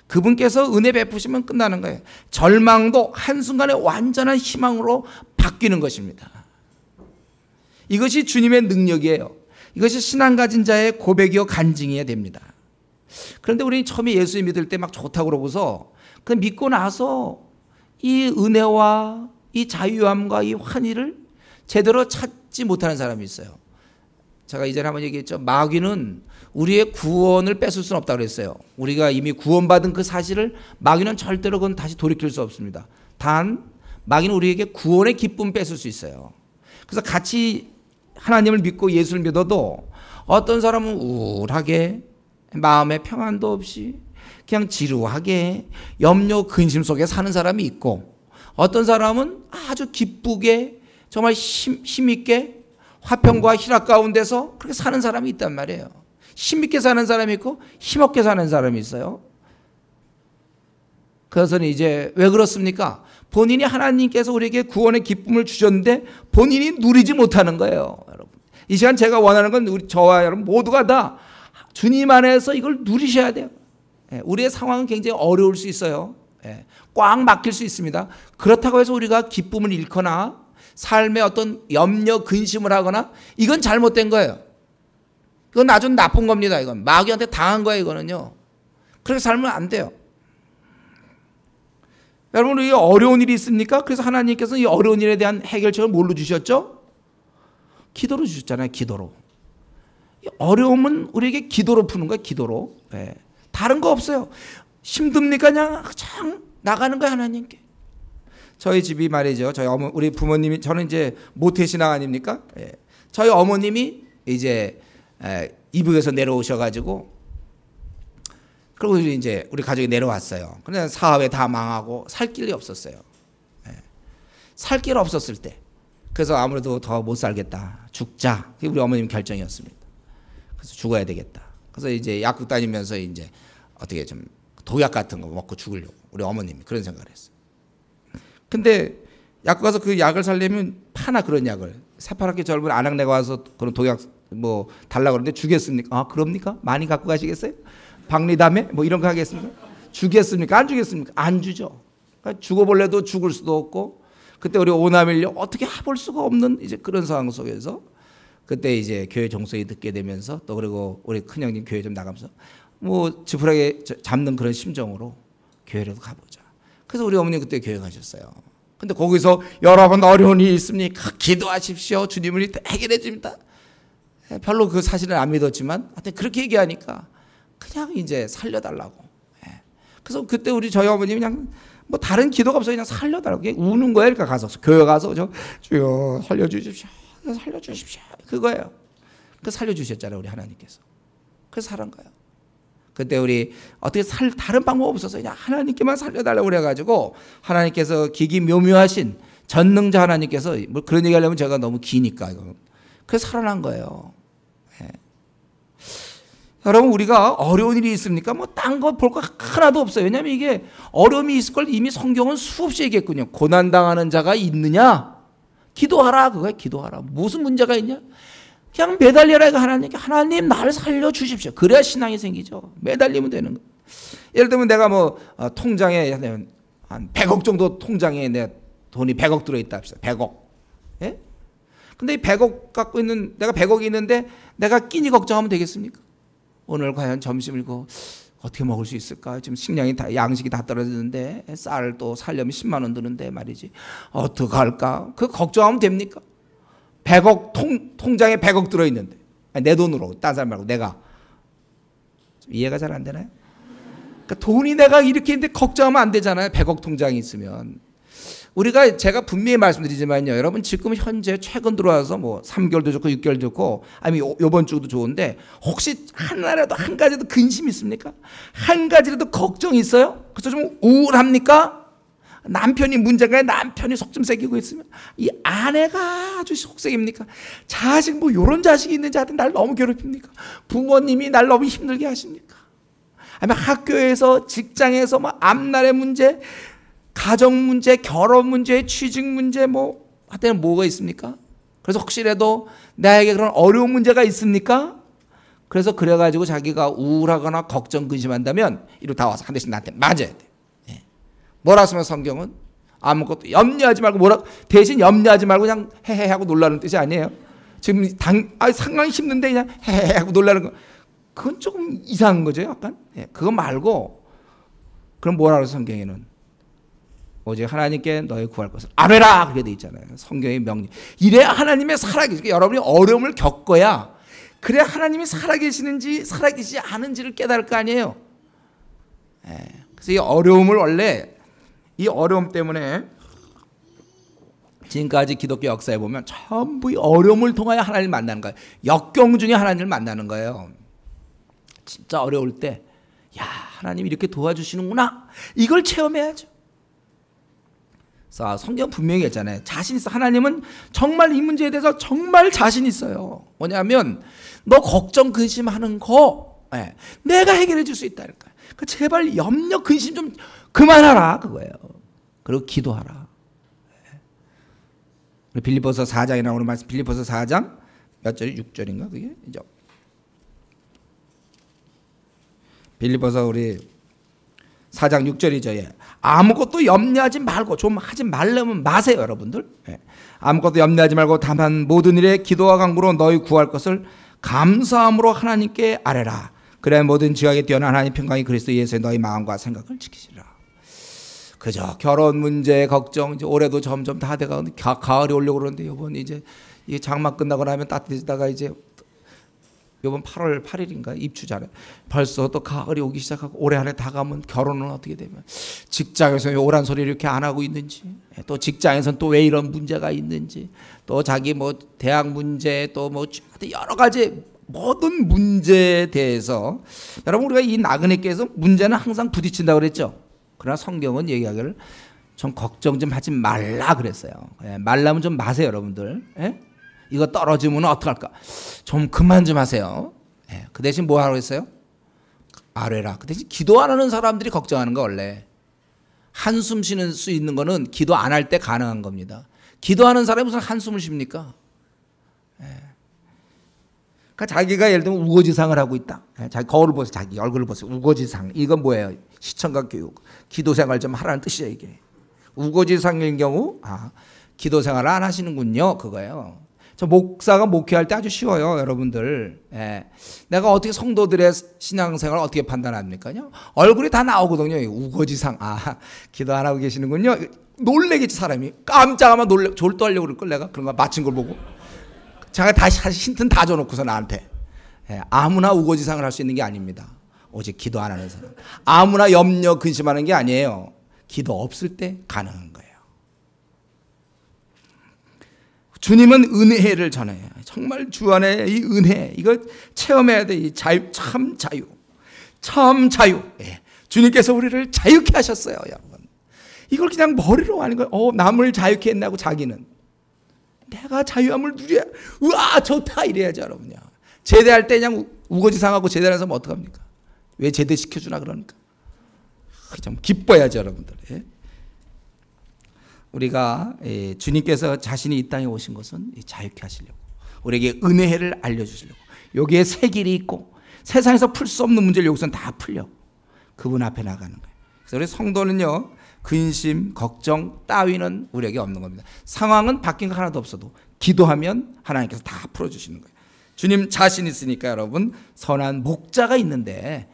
그분께서 은혜 베푸시면 끝나는 거예요. 절망도 한순간에 완전한 희망으로 바뀌는 것입니다. 이것이 주님의 능력이에요. 이것이 신앙 가진 자의 고백이요 간증이어야 됩니다. 그런데 우리 처음에 예수 믿을 때 막 좋다고 그러고서 그 믿고 나서 이 은혜와 이 자유함과 이 환희를 제대로 찾지 못하는 사람이 있어요. 제가 이전에 한번 얘기했죠. 마귀는 우리의 구원을 뺏을 수는 없다고 그랬어요. 우리가 이미 구원받은 그 사실을 마귀는 절대로 그건 다시 돌이킬 수 없습니다. 단 마귀는 우리에게 구원의 기쁨 뺏을 수 있어요. 그래서 같이 하나님을 믿고 예수를 믿어도 어떤 사람은 우울하게 마음의 평안도 없이 그냥 지루하게 염려 근심 속에 사는 사람이 있고 어떤 사람은 아주 기쁘게 정말 힘있게 화평과 희락 가운데서 그렇게 사는 사람이 있단 말이에요. 힘있게 사는 사람이 있고 힘없게 사는 사람이 있어요. 그래서는 이제 왜 그렇습니까? 본인이 하나님께서 우리에게 구원의 기쁨을 주셨는데 본인이 누리지 못하는 거예요. 여러분. 이 시간 제가 원하는 건 우리 저와 여러분 모두가 다 주님 안에서 이걸 누리셔야 돼요. 우리의 상황은 굉장히 어려울 수 있어요. 꽉 막힐 수 있습니다. 그렇다고 해서 우리가 기쁨을 잃거나 삶에 어떤 염려, 근심을 하거나 이건 잘못된 거예요. 이건 아주 나쁜 겁니다. 이건 마귀한테 당한 거예요. 이거는요. 그렇게 살면 안 돼요. 여러분, 이 어려운 일이 있습니까? 그래서 하나님께서 이 어려운 일에 대한 해결책을 뭘로 주셨죠? 기도로 주셨잖아요. 기도로. 어려움은 우리에게 기도로 푸는 거예요. 기도로. 다른 거 없어요. 힘듭니까? 그냥 나가는 거예요. 하나님께. 저희 집이 말이죠. 우리 부모님이, 저는 이제 모태신앙 아닙니까? 저희 어머님이 이제 이북에서 내려오셔가지고, 그리고 이제 우리 가족이 내려왔어요. 근데 사업에 다 망하고 살 길이 없었어요. 살 길 없었을 때, 그래서 아무래도 더 못 살겠다. 죽자. 그게 우리 어머님 결정이었습니다. 그래서 죽어야 되겠다. 그래서 이제 약국 다니면서 이제 어떻게 좀 독약 같은 거 먹고 죽으려고 우리 어머님이 그런 생각을 했어요. 근데 약국 가서 그 약을 살려면 파나 그런 약을, 새파랗게 젊은 아낙네가 와서 그런 독약 뭐 달라고 그러는데 주겠습니까? 아, 그럽니까? 많이 갖고 가시겠어요? 박리담에 뭐 이런 거 하겠습니까? 주겠습니까? 안 주겠습니까? 안 주죠. 그러니까 죽어볼래도 죽을 수도 없고, 그때 우리 오남일녀 어떻게 해볼 수가 없는 이제 그런 상황 속에서, 그때 이제 교회 종소리 듣게 되면서, 또 그리고 우리 큰형님 교회 좀 나가면서 뭐 지푸라기 잡는 그런 심정으로 교회라도 가보자. 그래서 우리 어머니 그때 교회 가셨어요. 근데 거기서 여러분 어려운 일이 있습니까? 기도하십시오. 주님을 해결해 줍니다. 별로 그 사실은 안 믿었지만 하여튼 그렇게 얘기하니까 그냥 이제 살려달라고. 그래서 그때 저희 어머님이 그냥 뭐 다른 기도가 없어요. 그냥 살려달라고. 그냥 우는 거예요. 그러니까 가서 교회 가서 주여 살려주십시오. 살려주십시오. 그거예요. 그 살려주셨잖아요. 우리 하나님께서. 그래서 살은 거예요. 그때 우리 어떻게 다른 방법 없어서 그냥 하나님께만 살려달라고 그래가지고, 하나님께서 기기묘묘하신 전능자 하나님께서, 뭐 그런 얘기 하려면 제가 너무 기니까 이거. 그래서 살아난 거예요. 여러분, 우리가 어려운 일이 있습니까? 뭐 딴 거 볼 거 하나도 없어요. 왜냐하면 이게 어려움이 있을 걸 이미 성경은 수없이 얘기했군요. 고난당하는 자가 있느냐? 기도하라. 그거야. 기도하라. 무슨 문제가 있냐? 그냥 매달려라. 이거 하나님께. 하나님 나를 살려주십시오. 그래야 신앙이 생기죠. 매달리면 되는 거. 예를 들면 내가 뭐 통장에 한 100억 정도, 통장에 내 돈이 100억 들어있다 합시다. 100억. 예? 근데 이 100억 갖고 있는, 내가 100억이 있는데 내가 끼니 걱정하면 되겠습니까? 오늘 과연 점심을 어떻게 먹을 수 있을까? 지금 식량이 양식이 다 떨어지는데, 쌀 또 살려면 10만 원 드는데 말이지. 어떡할까? 그 걱정하면 됩니까? 100억, 통장에 100억 들어있는데. 아니, 내 돈으로, 딴 사람 말고 내가. 이해가 잘 안 되나요? 그러니까 돈이 내가 이렇게 있는데 걱정하면 안 되잖아요. 100억 통장이 있으면. 제가 분명히 말씀드리지만요. 여러분, 지금 현재 최근 들어와서 뭐 3개월도 좋고 6개월도 좋고, 아니면 요번 주도 좋은데, 혹시 하나라도 한 가지라도 근심이 있습니까? 한 가지라도 걱정이 있어요? 그래서 좀 우울합니까? 남편이 문제가, 남편이 속 좀 새기고 있으면, 이 아내가 아주 속색입니까? 자식, 뭐 요런 자식이 있는지 하여튼 날 너무 괴롭힙니까? 부모님이 날 너무 힘들게 하십니까? 아니면 학교에서, 직장에서 뭐 앞날의 문제, 가정 문제, 결혼 문제, 취직 문제, 뭐 하여튼 뭐가 있습니까? 그래서 혹시라도 나에게 그런 어려운 문제가 있습니까? 그래서 그래가지고 자기가 우울하거나 걱정, 근심한다면 이리로 다 와서 한 대씩 나한테 맞아야 돼. 뭐라 쓰면 성경은 아무것도 염려하지 말고, 대신 염려하지 말고 그냥 헤헤 하고 놀라는 뜻이 아니에요. 지금 상당히 힘든데 그냥 헤헤 하고 놀라는 거, 그건 조금 이상한 거죠. 약간. 그거 말고, 그럼 뭐라 그래서 성경에는 오직 하나님께 너희 구할 것을 아뢰라, 그렇게 돼 있잖아요. 성경의 명령. 이래야 하나님의 살아계시고, 여러분이 어려움을 겪어야, 그래야 하나님이 살아계시는지 살아계시지 않은지를 깨달을 거 아니에요. 그래서 이 어려움을, 원래 이 어려움 때문에 지금까지 기독교 역사에 보면 전부 이 어려움을 통하여 하나님을 만나는 거예요. 역경 중에 하나님을 만나는 거예요. 진짜 어려울 때, 야, 하나님이 이렇게 도와주시는구나, 이걸 체험해야죠. 그래서 성경 분명히 했잖아요. 자신 있어. 하나님은 정말 이 문제에 대해서 정말 자신 있어요. 뭐냐면, 너 걱정 근심하는 거 내가 해결해 줄 수 있다니까. 그러니까 제발 염려 근심 좀 그만하라, 그거예요. 그리고 기도하라. 우리 빌립보서 4장에 나오는 말씀, 빌립보서 4장 몇 절이 6절인가 그게? 빌립보서 우리 4장 6절이죠. 예. 아무것도 염려하지 말고, 좀 하지 말려면 마세요, 여러분들. 예. 아무것도 염려하지 말고 다만 모든 일에 기도와 간구로 너희 구할 것을 감사함으로 하나님께 아뢰라. 그래야 모든 지각에 뛰어난 하나님 평강이 그리스도 예수의 너희 마음과 생각을 지키시라. 그죠? 결혼 문제 걱정, 이제 올해도 점점 다 돼가는데 가을이 오려고 그러는데 이번 이제 이 장마 끝나고 나면 따뜻해지다가 이제 이번 8월 8일인가 입추잖아요. 벌써 또 가을이 오기 시작하고 올해 안에 다 가면 결혼은 어떻게 되면 직장에서 오란 소리 이렇게 안 하고 있는지, 또 직장에서는 또 왜 이런 문제가 있는지, 또 자기 뭐 대학 문제, 또 뭐 여러 가지 모든 문제에 대해서 여러분 우리가 이 나그네께서 문제는 항상 부딪힌다고 그랬죠. 그러나 성경은 얘기하기를 좀 걱정 좀 하지 말라 그랬어요. 예, 말라면 좀 마세요, 여러분들. 예? 이거 떨어지면 어떡할까? 좀 그만 좀 하세요. 예, 그 대신 뭐 하라고 했어요? 아뢰라. 그 대신 기도 안 하는 사람들이 걱정하는 거 원래. 한숨 쉬는 수 있는 거는 기도 안 할 때 가능한 겁니다. 기도하는 사람이 무슨 한숨을 쉽니까? 예. 그러니까 자기가 예를 들면 우거지상을 하고 있다. 예, 자기 거울을 보세요. 자기 얼굴을 보세요. 우거지상. 이건 뭐예요? 시청각 교육. 기도 생활 좀 하라는 뜻이에요, 이게. 우거지상일 경우 기도 생활을 안 하시는군요. 그거예요. 저 목사가 목회할 때 아주 쉬워요, 여러분들. 예. 내가 어떻게 성도들의 신앙생활을 어떻게 판단합니까요? 얼굴이 다 나오거든요. 우거지상. 기도 안 하고 계시는군요. 놀래겠지, 사람이. 깜짝하면 졸도하려고 그럴 걸, 내가 그런 거 맞힌 걸 보고. 제가 다시 힌트는 다 줘놓고서 나한테. 예. 아무나 우거지상을 할 수 있는 게 아닙니다. 오직 기도 안 하는 사람. 아무나 염려 근심하는 게 아니에요. 기도 없을 때 가능한 거예요. 주님은 은혜를 전해요. 정말 주 안에 이 은혜, 이거 체험해야 돼. 이 자유, 참 자유. 참 자유. 예. 주님께서 우리를 자유케 하셨어요, 여러분. 이걸 그냥 머리로 하는 거예요. 남을 자유케 했나고 자기는. 내가 자유함을 누려야, 우와, 좋다, 이래야죠, 여러분요. 제대할 때 그냥 우거지상하고 제대해서 뭐 어떡합니까? 왜 제대시켜주나 그러니까. 좀 기뻐야죠, 여러분들. 예? 우리가 주님께서 자신이 이 땅에 오신 것은 자유케 하시려고, 우리에게 은혜를 알려주시려고, 여기에 새 길이 있고 세상에서 풀 수 없는 문제를 여기서는 다 풀려 그분 앞에 나가는 거예요. 그래서 우리 성도는요, 근심, 걱정 따위는 우리에게 없는 겁니다. 상황은 바뀐 거 하나도 없어도 기도하면 하나님께서 다 풀어주시는 거예요. 주님 자신 있으니까 여러분, 선한 목자가 있는데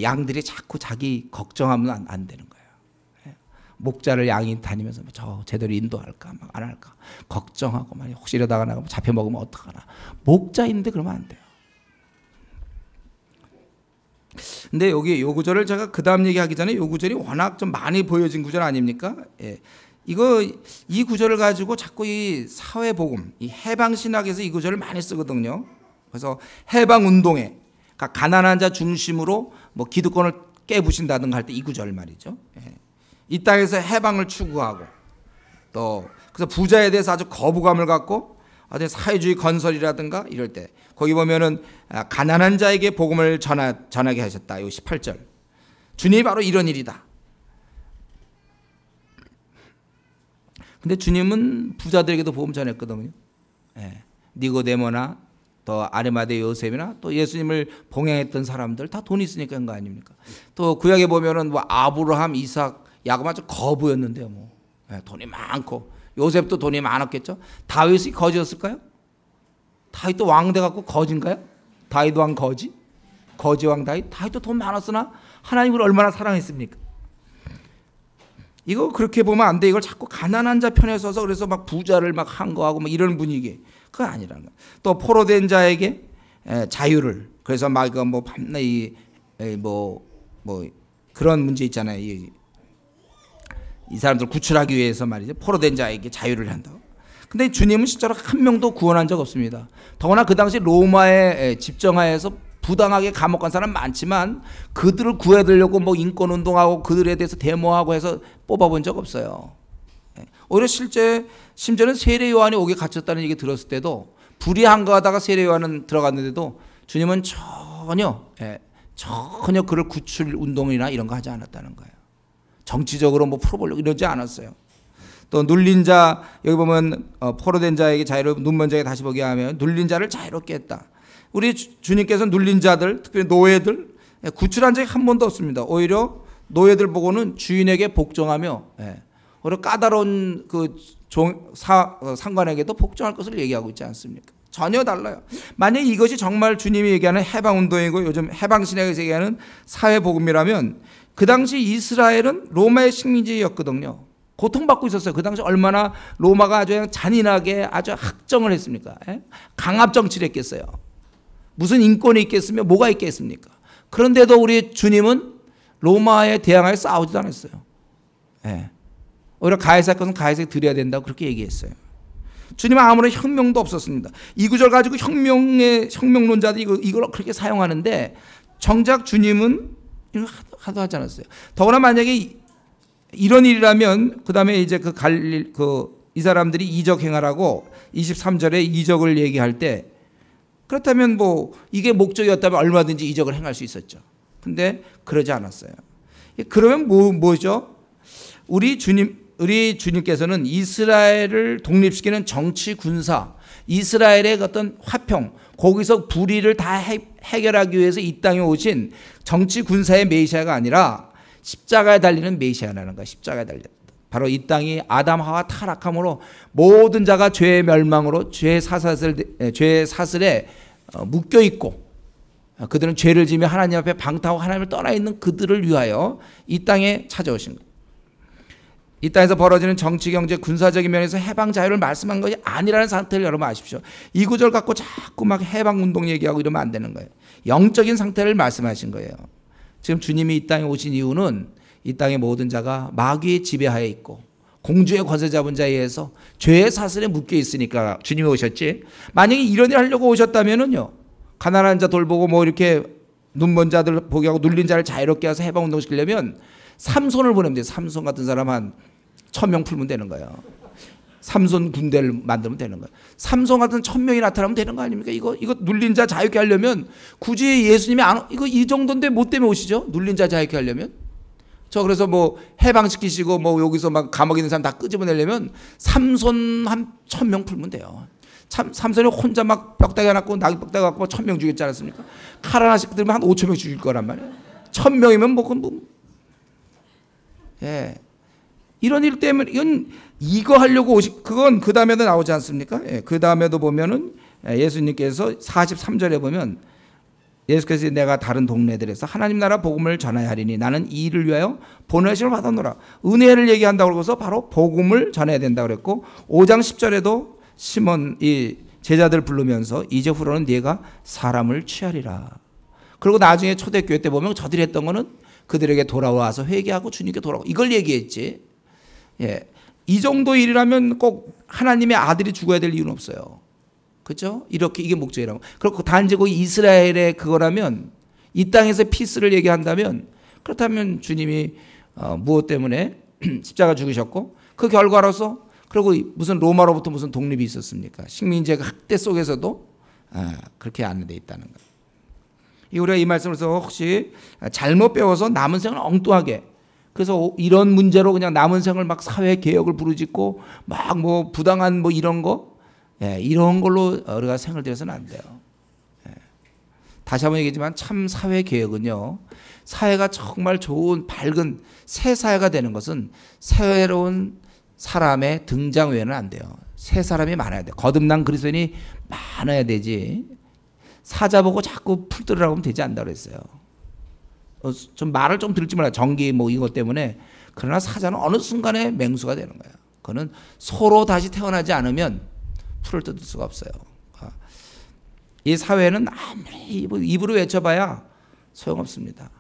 양들이 자꾸 자기 걱정하면 안 되는 거예요. 목자를 양이 다니면서 저 제대로 인도할까 막 안 할까 걱정하고 막 혹시 이러다가 나가 잡혀 먹으면 어떡하나. 목자 있는데 그러면 안 돼요. 근데 여기 요 구절을 제가 그 다음 얘기하기 전에 요 구절이 워낙 좀 많이 보여진 구절 아닙니까? 예. 이 구절을 가지고 자꾸 이 사회복음, 이 해방신학에서 이 구절을 많이 쓰거든요. 그래서 해방운동에, 그러니까 가난한 자 중심으로 뭐 기득권을 깨부신다든가 할 때 이 구절 말이죠. 예. 이 땅에서 해방을 추구하고, 또 그래서 부자에 대해서 아주 거부감을 갖고 어떤 사회주의 건설이라든가 이럴 때 거기 보면은 가난한 자에게 복음을 전하게 하셨다. 요 18절. 주님이 바로 이런 일이다. 근데 주님은 부자들에게도 복음 전했거든요. 예. 니고데모나 또 아리마대 요셉이나 또 예수님을 봉행했던 사람들 다 돈 있으니까 그런 거 아닙니까? 또 구약에 보면은 뭐 아브라함, 이삭, 야곱 아주 거부였는데요. 뭐 돈이 많고, 요셉도 돈이 많았겠죠. 다윗이 거지였을까요? 다윗도 왕돼 갖고 거지인가요? 다윗 왕 거지? 거지 왕 다윗? 다윗도 돈 많았으나 하나님을 얼마나 사랑했습니까? 이거 그렇게 보면 안 돼. 이걸 자꾸 가난한 자 편에 서서 그래서 막 부자를 막 한 거하고 막 이런 분위기. 그건 아니라는 거예요. 또 포로된 자에게 자유를, 그래서 막 이거 뭐 밤낮 뭐 그런 문제 있잖아요. 이 사람들 구출하기 위해서 말이죠. 포로된 자에게 자유를 한다고. 근데 주님은 실제로 한 명도 구원한 적 없습니다. 더구나 그 당시 로마의 집정하에서 부당하게 감옥 간 사람 많지만 그들을 구해드리려고 뭐 인권운동하고 그들에 대해서 데모하고 해서 뽑아본 적 없어요. 오히려 심지어는 세례 요한이 옥에 갇혔다는 얘기 들었을 때도 불의한가 하다가 세례 요한은 들어갔는데도 주님은 전혀 그를 구출 운동이나 이런 거 하지 않았다는 거예요. 정치적으로 뭐 풀어보려고 이러지 않았어요. 또 눌린 자, 여기 보면 포로된 자에게 자유를, 눈먼 자에게 다시 보게 하면 눌린 자를 자유롭게 했다. 우리 주님께서 눌린 자들, 특별히 노예들, 구출한 적이 한 번도 없습니다. 오히려 노예들 보고는 주인에게 복종하며 오히려 까다로운 그 상관에게도 복종할 것을 얘기하고 있지 않습니까? 전혀 달라요. 만약에 이것이 정말 주님이 얘기하는 해방운동이고 요즘 해방신학에서 얘기하는 사회복음이라면 그 당시 이스라엘은 로마의 식민지였거든요. 고통받고 있었어요. 그 당시 얼마나 로마가 아주 잔인하게 아주 학정을 했습니까? 강압 정치를 했겠어요. 무슨 인권이 있겠으며 뭐가 있겠습니까? 그런데도 우리 주님은 로마에 대항하여 싸우지도 않았어요. 오히려 가해사 것은 가해사에게 드려야 된다고 그렇게 얘기했어요. 주님은 아무런 혁명도 없었습니다. 이 구절 가지고 혁명론자들이 이걸 그렇게 사용하는데 정작 주님은 이거 하도 하지 않았어요. 더구나 만약에 이런 일이라면 그 다음에 이제 이 사람들이 이적 행하라고 23절에 이적을 얘기할 때 그렇다면 뭐 이게 목적이었다면 얼마든지 이적을 행할 수 있었죠. 근데 그러지 않았어요. 그러면 뭐죠? 우리 주님께서는 이스라엘을 독립시키는 정치 군사, 이스라엘의 어떤 화평, 거기서 불의를 다 해결하기 위해서 이 땅에 오신 정치 군사의 메시아가 아니라 십자가에 달리는 메시아라는 거야. 십자가에 달렸다. 바로 이 땅이 아담 하와 타락함으로 모든 자가 죄의 멸망으로 죄의 사슬에 묶여 있고 그들은 죄를 지며 하나님 앞에 방탕하고 하나님을 떠나 있는 그들을 위하여 이 땅에 찾아오신 거예요. 이 땅에서 벌어지는 정치, 경제, 군사적인 면에서 해방 자유를 말씀한 것이 아니라는 상태를 여러분 아십시오. 이 구절 갖고 자꾸 막 해방운동 얘기하고 이러면 안 되는 거예요. 영적인 상태를 말씀하신 거예요. 지금 주님이 이 땅에 오신 이유는 이 땅의 모든 자가 마귀의 지배하에 있고 공주의 권세 잡은 자에 의해서 죄의 사슬에 묶여 있으니까 주님이 오셨지. 만약에 이런 일 하려고 오셨다면은요, 가난한 자 돌보고 뭐 이렇게 눈먼 자들 보게 하고 눌린 자를 자유롭게 해서 해방운동 시키려면 삼손을 보내면 돼요. 삼손 같은 사람 한 1000명 풀면 되는 거예요. 삼손 군대를 만들면 되는 거예요. 삼손 같은 1000명이 나타나면 되는 거 아닙니까? 이거 눌린 자 자유케 하려면 굳이 예수님이 이거 이 정도인데 뭐 때문에 오시죠? 눌린 자 자유케 하려면. 저 그래서 뭐 해방시키시고 뭐 여기서 막 감옥에 있는 사람 다 끄집어내려면 삼손 한 1000명 풀면 돼요. 참 삼손이 혼자 막 벽다귀 하나 갖고 나귀 벽다귀 갖고 1000명 죽였지 않았습니까? 칼 하나씩 들면 한 5000명 죽일 거란 말이에요. 1000명이면 뭐 이런 일 때문에 이거 하려고 그건 그 다음에도 나오지 않습니까? 그 다음에도 보면은 예수님께서 43절에 보면 예수께서 내가 다른 동네들에서 하나님 나라 복음을 전하야 하리니 나는 이 일을 위하여 보내심을 받았노라. 은혜를 얘기한다고 그러고서 바로 복음을 전해야 된다고 그랬고 5장 10절에도 시몬 이 제자들 부르면서 이제 후로는 네가 사람을 취하리라. 그리고 나중에 초대교회 때 보면 저들이 했던 거는 그들에게 돌아와서 회개하고 주님께 돌아오고 이걸 얘기했지. 이 정도 일이라면 꼭 하나님의 아들이 죽어야 될 이유는 없어요. 그렇죠? 이렇게 이게 목적이라고. 그렇고 단지 거기 이스라엘의 그거라면 이 땅에서 피스를 얘기한다면 그렇다면 주님이 무엇 때문에 십자가 죽으셨고 그 결과로서 그리고 무슨 로마로부터 무슨 독립이 있었습니까? 식민지의 학대 속에서도 그렇게 안내되어 있다는 거예요. 우리가 이 말씀에서 혹시 잘못 배워서 남은 생을 엉뚱하게 그래서 이런 문제로 그냥 남은 생을 막 사회 개혁을 부르짖고 막 뭐 부당한 뭐 이런 거 이런 걸로 우리가 생을 들여서는 안 돼요. 다시 한번 얘기하지만 참 사회 개혁은요, 사회가 정말 좋은 밝은 새 사회가 되는 것은 새로운 사람의 등장 외에는 안 돼요. 새 사람이 많아야 돼. 거듭난 그리스도인이 많아야 되지. 사자 보고 자꾸 풀 들으라고 하면 되지 않다고 그랬어요. 좀 말을 좀 들을지 몰라요. 정기 뭐 이것 때문에. 그러나 사자는 어느 순간에 맹수가 되는 거예요. 그거는 소로 다시 태어나지 않으면 풀을 뜯을 수가 없어요. 이 사회는 아무리 입으로 외쳐봐야 소용없습니다.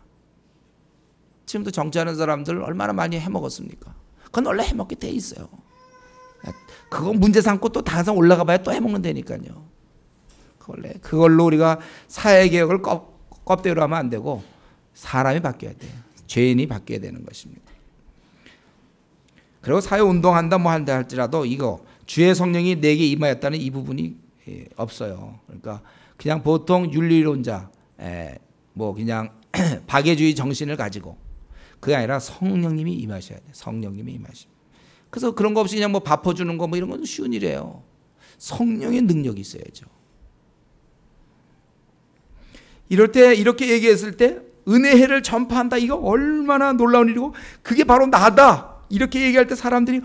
지금도 정치하는 사람들 얼마나 많이 해먹었습니까? 그건 원래 해먹게 돼 있어요. 그거 문제 삼고 또 당장 올라가 봐야 또 해먹는 데니까요. 원래 그걸로 우리가 사회개혁을 껍데기로 하면 안 되고 사람이 바뀌어야 돼요. 죄인이 바뀌어야 되는 것입니다. 그리고 사회운동한다 뭐 한다 할지라도 이거 주의 성령이 내게 임하였다는 이 부분이 없어요. 그러니까 그냥 보통 윤리론자 뭐 그냥 박애주의 정신을 가지고 그게 아니라 성령님이 임하셔야 돼요. 성령님이 임하십니다. 그래서 그런 거 없이 그냥 뭐 밥 퍼주는 거 뭐 이런 건 쉬운 일이에요. 성령의 능력이 있어야죠. 이럴 때 이렇게 얘기했을 때 은혜를 전파한다. 이거 얼마나 놀라운 일이고 그게 바로 나다. 이렇게 얘기할 때 사람들이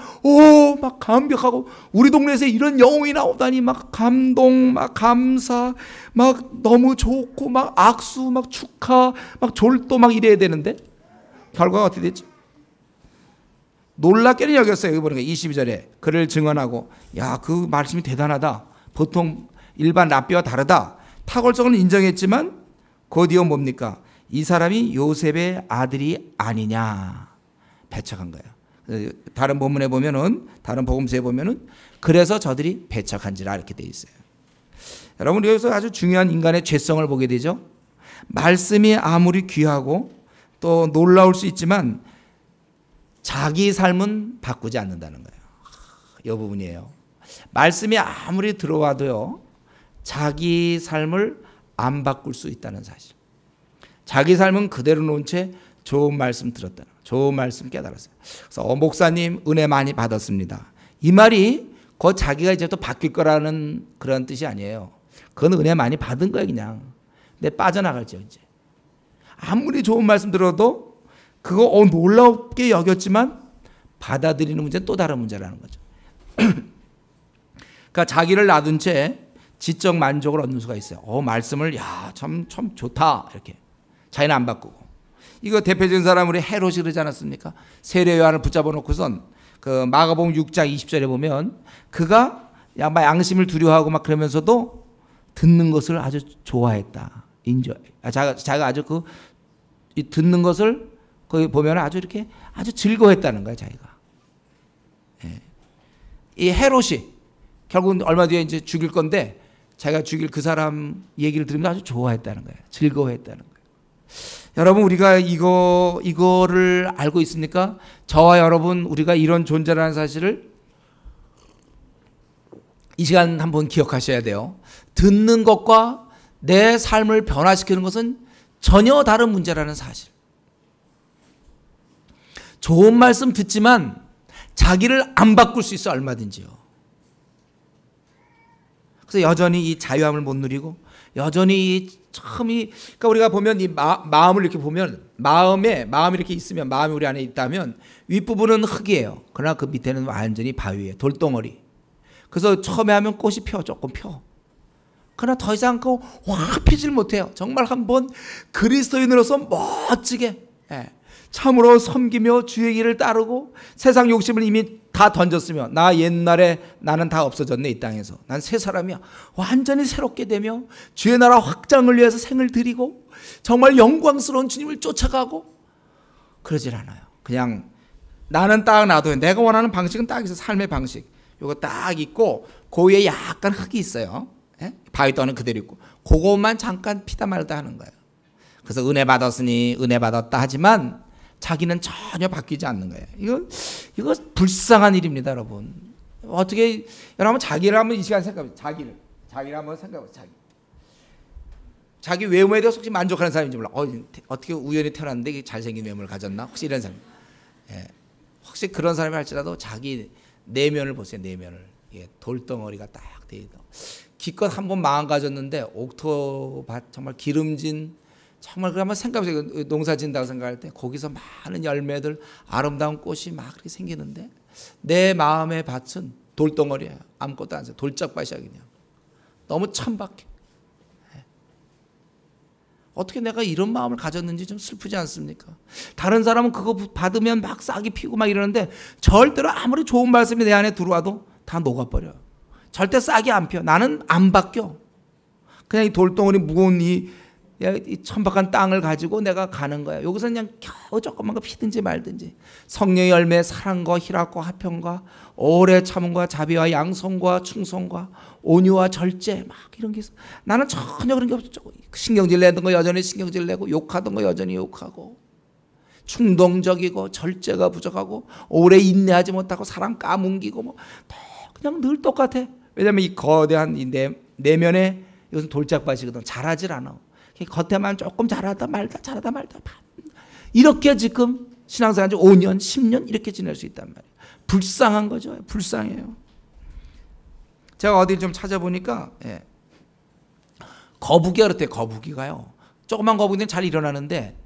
막 감격하고 우리 동네에서 이런 영웅이 나오다니 막 감동, 막 감사, 막 너무 좋고 막 악수, 막 축하, 막 졸도 막 이래야 되는데 결과가 어떻게 됐죠? 놀랍게는 여겼어요. 보니까 22절에 그를 증언하고 야, 그 말씀이 대단하다. 보통 일반 랍비와 다르다. 탁월성을 인정했지만 곧이어 뭡니까? 이 사람이 요셉의 아들이 아니냐 배척한 거예요. 다른 본문에 보면은, 다른 복음서에 보면은 그래서 저들이 배척한지라 이렇게 돼 있어요. 여러분, 여기서 아주 중요한 인간의 죄성을 보게 되죠. 말씀이 아무리 귀하고 또 놀라울 수 있지만 자기 삶은 바꾸지 않는다는 거예요. 이 부분이에요. 말씀이 아무리 들어와도요, 자기 삶을 안 바꿀 수 있다는 사실. 자기 삶은 그대로 놓은 채 좋은 말씀 들었다는 거예요. 좋은 말씀 깨달았어요. 그래서 목사님 은혜 많이 받았습니다. 이 말이 곧 자기가 이제 또 바뀔 거라는 그런 뜻이 아니에요. 그건 은혜 많이 받은 거예요, 그냥. 근데 빠져나갈죠, 이제. 아무리 좋은 말씀 들어도 그거 놀랍게 여겼지만 받아들이는 문제는 또 다른 문제라는 거죠. 그러니까 자기를 놔둔 채 지적 만족을 얻는 수가 있어요. 말씀을 참 좋다 이렇게. 자기는 안 바꾸고. 이거 대표적인 사람 우리 헤롯이 그러지 않았습니까? 세례 요한을 붙잡아 놓고선 그 마가복음 6장 20절에 보면 그가 막 양심을 두려워하고 막 그러면서도 듣는 것을 아주 좋아했다. 자기가 아주 이 듣는 것을 거기 보면 아주 이렇게 아주 즐거워했다는 거예요, 자기가. 예. 이 헤롯이 결국은 얼마 뒤에 이제 죽일 건데 자기가 죽일 그 사람 얘기를 들으면 아주 좋아했다는 거예요. 즐거워했다는 거예요. 여러분, 우리가 이거를 알고 있습니까? 저와 여러분, 우리가 이런 존재라는 사실을 이 시간 한번 기억하셔야 돼요. 듣는 것과 내 삶을 변화시키는 것은 전혀 다른 문제라는 사실. 좋은 말씀 듣지만 자기를 안 바꿀 수 있어, 얼마든지요. 그래서 여전히 이 자유함을 못 누리고 여전히 그러니까 우리가 보면 이 마음을 이렇게 보면 마음이 이렇게 있으면, 마음이 우리 안에 있다면 윗부분은 흙이에요. 그러나 그 밑에는 완전히 바위예요. 돌덩어리. 그래서 처음에 하면 꽃이 조금 펴. 그러나 더 이상 확 피질 못해요. 정말 한번 그리스도인으로서 멋지게 참으로 섬기며 주의 길을 따르고 세상 욕심을 이미 다 던졌으며 나는 다 없어졌네, 이 땅에서. 난 새 사람이야. 완전히 새롭게 되며 주의 나라 확장을 위해서 생을 드리고 정말 영광스러운 주님을 쫓아가고 그러질 않아요. 그냥 나는 딱 놔둬요. 내가 원하는 방식은 딱 있어. 삶의 방식. 요거 딱 있고 그 위에 약간 흙이 있어요. 바위 떠는 그대로 있고 그것만 잠깐 피다 말다 하는 거예요. 그래서 은혜 받았으니 은혜 받았다 하지만 자기는 전혀 바뀌지 않는 거예요. 이거 불쌍한 일입니다, 여러분. 어떻게 여러분 자기를 한번 이 시간 생각해. 자기를 한번 생각해. 자기 외모에 대해서 혹시 만족하는 사람인지 몰라. 어떻게 우연히 태어났는데 잘생긴 외모를 가졌나? 혹시 이런 사람. 혹시 그런 사람이 할지라도 자기 내면을 보세요. 내면을. 돌덩어리가 딱 돼 있다. 기껏 한번 마음 가졌는데 옥토밭 정말 기름진 정말 그 한번 생각해보세요. 농사 짓는다고 생각할 때 거기서 많은 열매들, 아름다운 꽃이 막 그렇게 생기는데 내 마음의 밭은 돌덩어리야. 아무것도 안 써. 돌짝밭이야 그냥. 너무 천박해. 어떻게 내가 이런 마음을 가졌는지 좀 슬프지 않습니까? 다른 사람은 그거 받으면 막 싹이 피고 막 이러는데 절대로 아무리 좋은 말씀이 내 안에 들어와도 다 녹아버려요. 절대 싹이 안 펴. 나는 안 바뀌어. 그냥 이 돌덩어리 무거운 이 천박한 땅을 가지고 내가 가는 거야. 여기서 그냥 겨우 조그만 거 피든지 말든지. 성령의 열매, 사랑과 희락과 화평과 오래 참음과 자비와 양성과 충성과 온유와 절제 막 이런 게 있어. 나는 전혀 그런 게 없어. 신경질 내던 거 여전히 신경질 내고 욕하던 거 여전히 욕하고 충동적이고 절제가 부족하고 오래 인내하지 못하고 사람 까뭉기고 뭐 그냥 늘 똑같아. 왜냐하면 이 거대한 이 내면에 이것은 돌짝밭이거든. 잘하질 않아. 겉에만 조금 잘하다 말다 이렇게 지금 신앙생활 5년 10년 이렇게 지낼 수 있단 말이에요. 불쌍한 거죠. 불쌍해요. 제가 어디 좀 찾아보니까 거북이가 그렇대요. 거북이가요. 조그만 거북이는 잘 일어나는데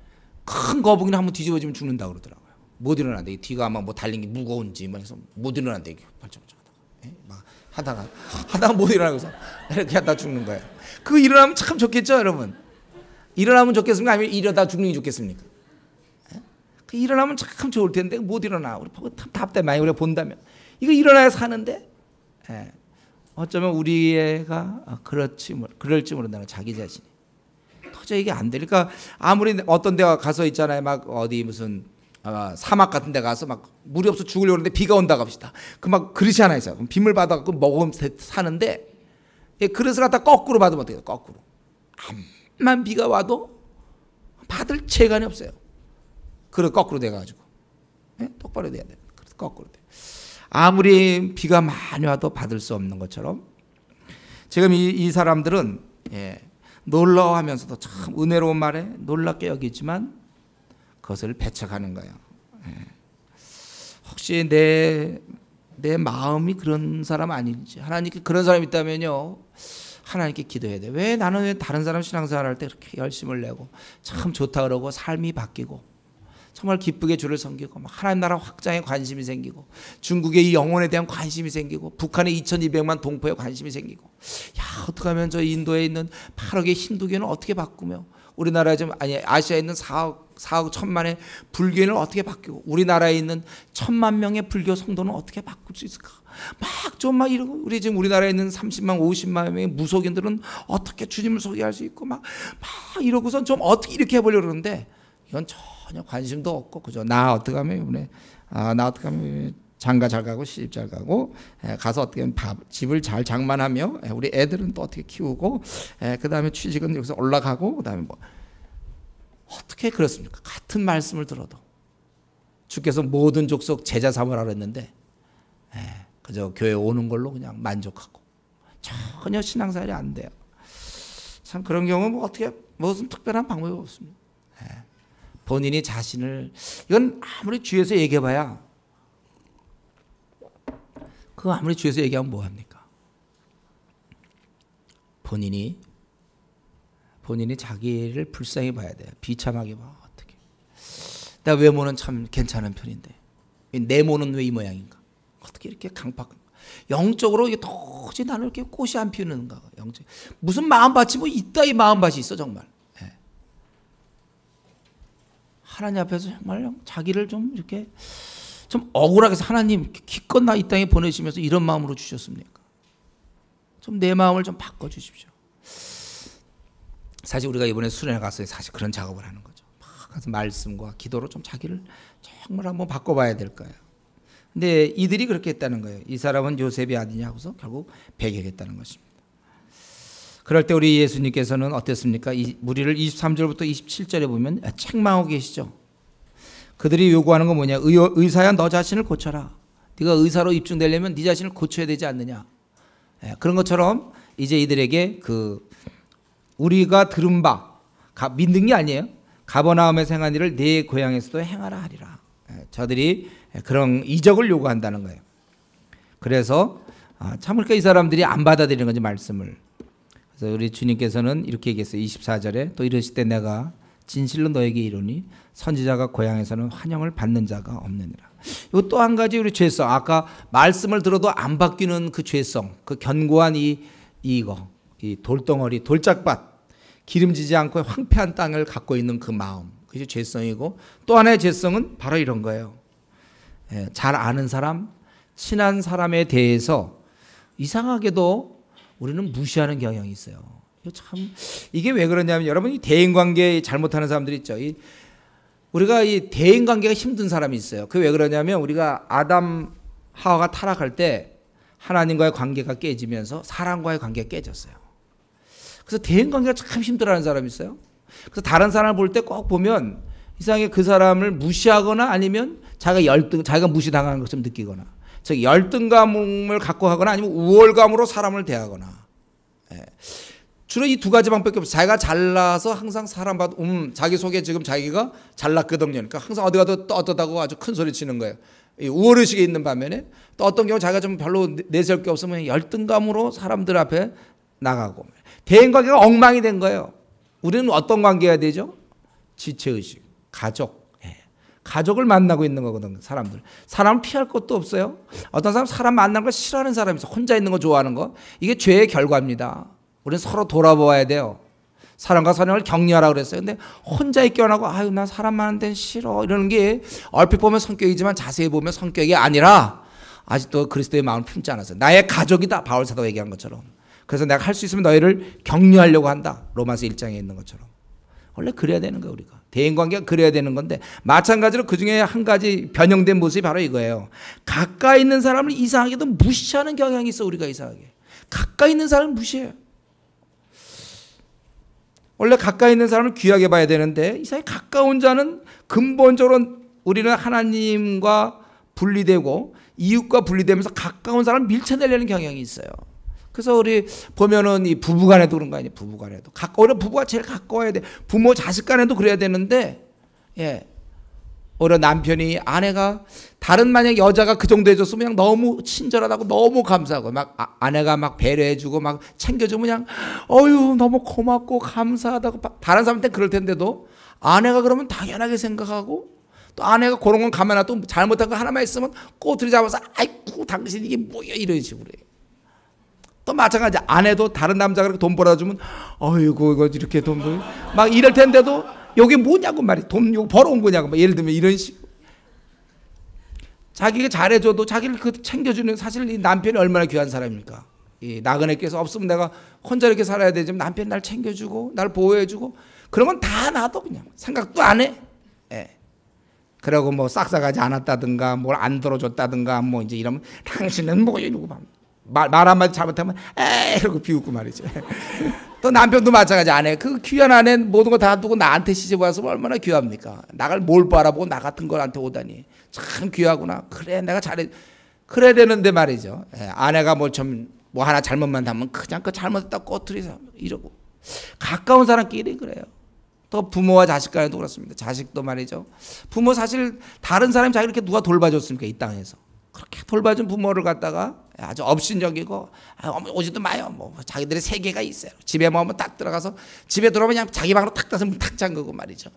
큰 거북이는 한번 뒤집어지면 죽는다 그러더라고요. 못 일어난대. 뒤가 아마 뭐 달린 게 무거운지 막 해서 못 일어난대. 막 하다가 못 일어나고서 이렇게 하다 죽는 거예요. 그거 일어나면 참 좋겠죠, 여러분? 일어나면 좋겠습니까? 아니면 이러다 죽는 게 좋겠습니까? 그 일어나면 참 좋을 텐데 못 일어나. 우리 답답해 많이 우리가 본다면 이거 일어나야 사는데. 어쩌면 우리 애가 그럴지 모른다는 자기 자신이 도저히 이게 안 되니까 아무리 어떤 데 가서 있잖아요. 막 어디 무슨 사막 같은 데 가서 막 물이 없어 죽으려고 하는데 비가 온다고 합시다. 그 막 그릇이 하나 있어요. 빗물 받아갖고 먹으면 사는데 그릇을 갖다 거꾸로 받으면 어떻게 돼요? 거꾸로. 암만 비가 와도 받을 재간이 없어요. 그릇 거꾸로 돼가지고. 똑바로 돼야 돼. 그릇 거꾸로 돼. 아무리 비가 많이 와도 받을 수 없는 것처럼 지금 이 사람들은 놀라워하면서도 참 은혜로운 말에 놀랍게 여기지만 그것을 배척하는 거예요. 혹시 내 마음이 그런 사람 아닌지 하나님께 그런 사람이 있다면요 하나님께 기도해야 돼. 왜 나는 왜 다른 사람 신앙생활할 때 그렇게 열심을 내고 참 좋다 그러고 삶이 바뀌고 정말 기쁘게 주를 섬기고 하나님 나라 확장에 관심이 생기고 중국의 이 영혼에 대한 관심이 생기고 북한의 2200만 동포에 관심이 생기고 야 어떻게 하면 저 인도에 있는 8억의 힌두교는 어떻게 바꾸며 우리나라에 좀 아시아에 있는 4억 1천만의 불교인을 어떻게 바뀌고 우리나라에 있는 1,000만 명의 불교 성도는 어떻게 바꿀 수 있을까? 막 이러고 우리 지금 우리나라에 있는 30만 50만 명의 무속인들은 어떻게 주님을 소개할 수 있고 막 이러고선 좀 어떻게 이렇게 해보려고 그러는데 이건 전혀 관심도 없고 그죠? 나 어떻게 하면 장가 잘 가고 시집 잘 가고 가서 어떻게 하면 집을 잘 장만하며 우리 애들은 또 어떻게 키우고 그 다음에 취직은 여기서 올라가고 그 다음에 뭐 어떻게 그렇습니까? 같은 말씀을 들어도 주께서 모든 족속 제자 삼으라 그랬는데 그저 교회 오는 걸로 그냥 만족하고 전혀 신앙생활이 안 돼요. 참 그런 경우는 뭐 어떻게 무슨 특별한 방법이 없습니다. 본인이 자신을 이건 아무리 주위에서 얘기해봐야 그거 아무리 주위에서 얘기하면 뭐합니까? 본인이 자기를 불쌍히 봐야 돼요. 비참하게 봐. 어떻게 나 외모는 참 괜찮은 편인데 내모는 왜 이 모양인가? 어떻게 이렇게 강팍 영적으로 이게 도저히 나는 이렇게 꽃이 안 피우는가? 영적 무슨 마음밭이 뭐 이따위 마음밭이 있어 정말. 하나님 앞에서 정말 자기를 좀 이렇게 좀 억울하게 해서 하나님 기껏 나 이 땅에 보내시면서 이런 마음으로 주셨습니까? 좀 내 마음을 좀 바꿔주십시오. 사실 우리가 이번에 수련회 갔어요. 사실 그런 작업을 하는 거죠. 막 가서 말씀과 기도로 좀 자기를 정말 한번 바꿔봐야 될 거예요. 근데 이들이 그렇게 했다는 거예요. 이 사람은 요셉이 아니냐 하고서 결국 배격했다는 것입니다. 그럴 때 우리 예수님께서는 어땠습니까? 이 무리를 23절부터 27절에 보면 책망하고 계시죠. 그들이 요구하는 건 뭐냐? 의사야 너 자신을 고쳐라. 네가 의사로 입증되려면 네 자신을 고쳐야 되지 않느냐. 그런 것처럼 이제 이들에게 우리가 들은 바 믿는 게 아니에요. 가버나움에서 행한 일을 네 고향에서도 행하라 하리라. 저들이 그런 이적을 요구한다는 거예요. 그래서 참 그러니까 이 사람들이 안 받아들이는 거지 말씀을. 그래서 우리 주님께서는 이렇게 얘기했어요. 24절에 또 이르실 때 내가 진실로 너에게 이르니 선지자가 고향에서는 환영을 받는 자가 없느니라. 이거 또 한 가지 우리 죄성. 아까 말씀을 들어도 안 바뀌는 그 죄성, 그 견고한 이 돌덩어리, 돌짝밭, 기름지지 않고 황폐한 땅을 갖고 있는 그 마음, 그게 죄성이고 또 하나의 죄성은 바로 이런 거예요. 잘 아는 사람, 친한 사람에 대해서 이상하게도 우리는 무시하는 경향이 있어요. 이게 왜 그러냐면 여러분 이 대인관계 잘못하는 사람들이 있죠. 우리가 이 대인관계가 힘든 사람이 있어요. 그게 왜 그러냐면 우리가 아담 하와가 타락할 때 하나님과의 관계가 깨지면서 사람과의 관계가 깨졌어요. 그래서 대인관계가 참 힘들어하는 사람이 있어요. 그래서 다른 사람을 볼 때 꼭 보면 이상하게 그 사람을 무시하거나 아니면 자기가 무시당하는 것처럼 느끼거나 즉 열등감을 갖고 하거나 아니면 우월감으로 사람을 대하거나 주로 이 두 가지 방법밖에 없어요. 자기가 잘나서 항상 사람 봐도 자기 속에 지금 자기가 잘났거든요. 그러니까 항상 어디 가도 떳떳하고 아주 큰 소리 치는 거예요. 우월의식에 있는 반면에 또 어떤 경우 자기가 좀 별로 내세울 게 없으면 열등감으로 사람들 앞에 나가고 대인관계가 엉망이 된 거예요. 우리는 어떤 관계가 되죠? 지체의식. 가족. 가족을 만나고 있는 거거든. 사람들. 사람을 피할 것도 없어요. 어떤 사람 만나는 걸 싫어하는 사람이 있어. 혼자 있는 거 좋아하는 거. 이게 죄의 결과입니다. 우리는 서로 돌아보아야 돼요. 사람과 사람을 격려하라고 그랬어요. 근데 혼자 있기 원하고 아유 나 사람 많은 데는 싫어 이러는 게 얼핏 보면 성격이지만 자세히 보면 성격이 아니라 아직도 그리스도의 마음을 품지 않았어요. 나의 가족이다. 바울 사도가 얘기한 것처럼. 그래서 내가 할 수 있으면 너희를 격려하려고 한다. 로마서 1장에 있는 것처럼. 원래 그래야 되는 거예요. 우리가. 대인관계가 그래야 되는 건데 마찬가지로 그중에 한 가지 변형된 모습이 바로 이거예요. 가까이 있는 사람을 이상하게도 무시하는 경향이 있어. 우리가 이상하게. 가까이 있는 사람을 무시해요. 원래 가까이 있는 사람을 귀하게 봐야 되는데 이상하게 가까운 자는 근본적으로 우리는 하나님과 분리되고 이웃과 분리되면서 가까운 사람을 밀쳐내려는 경향이 있어요. 그래서 우리 보면은 이 부부간에도 그런 거 아니에요. 부부간에도 오히려 부부가 제일 가까워야 돼. 부모 자식간에도 그래야 되는데, 오히려 남편이 아내가 다른 만약 여자가 그 정도 해줬으면 그냥 너무 친절하다고 너무 감사하고 막 아내가 막 배려해주고 막 챙겨주면 그냥 어유 너무 고맙고 감사하다고 다른 사람한테 그럴 텐데도 아내가 그러면 당연하게 생각하고 또 아내가 그런 건 가만 놔도 잘못한 거 하나만 있으면 꼬투리 잡아서 아이쿠 당신 이게 뭐야 이런 식으로 해요. 또 마찬가지 아내도 다른 남자가 돈 벌어주면 어이구 이거 이렇게 돈 벌 막 이럴 텐데도 여기 뭐냐고 말이 돈 이거 벌어온 거냐고 막 예를 들면 이런 식으로 자기가 잘해줘도 자기를 그 챙겨주는 사실 이 남편이 얼마나 귀한 사람입니까? 이 나그네께서 없으면 내가 혼자 이렇게 살아야 되지만 남편이 날 챙겨주고 날 보호해주고 그런 건 다 놔둬 그냥 생각도 안 해. 그러고 뭐 싹싹하지 않았다든가 뭘 안 들어줬다든가 뭐 이제 이러면 당신은 뭐 이러고 말 한마디 잘못하면 에이 이러고 비웃고 말이죠. 또 남편도 마찬가지 아내 그 귀한 아내 모든 거 다 두고 나한테 시집 와서 얼마나 귀합니까? 나를 뭘 바라보고 나 같은 걸한테 오다니 참 귀하구나. 그래 내가 잘해 그래야 되는데 말이죠. 아내가 뭐 하나 잘못만 하면 그냥 그 잘못했다 꼬투리서 이러고 가까운 사람끼리 그래요. 또 부모와 자식 간에도 그렇습니다. 자식도 말이죠. 부모 사실 다른 사람이 자기를 이렇게 누가 돌봐줬습니까? 이 땅에서. 그렇게 돌봐준 부모를 갖다가 아주 업신여기고 오지도 마요. 뭐 자기들의 세계가 있어요. 집에 뭐 딱 들어가서 집에 들어오면 그냥 자기 방으로 탁 따서 문 탁 잠그고 말이죠.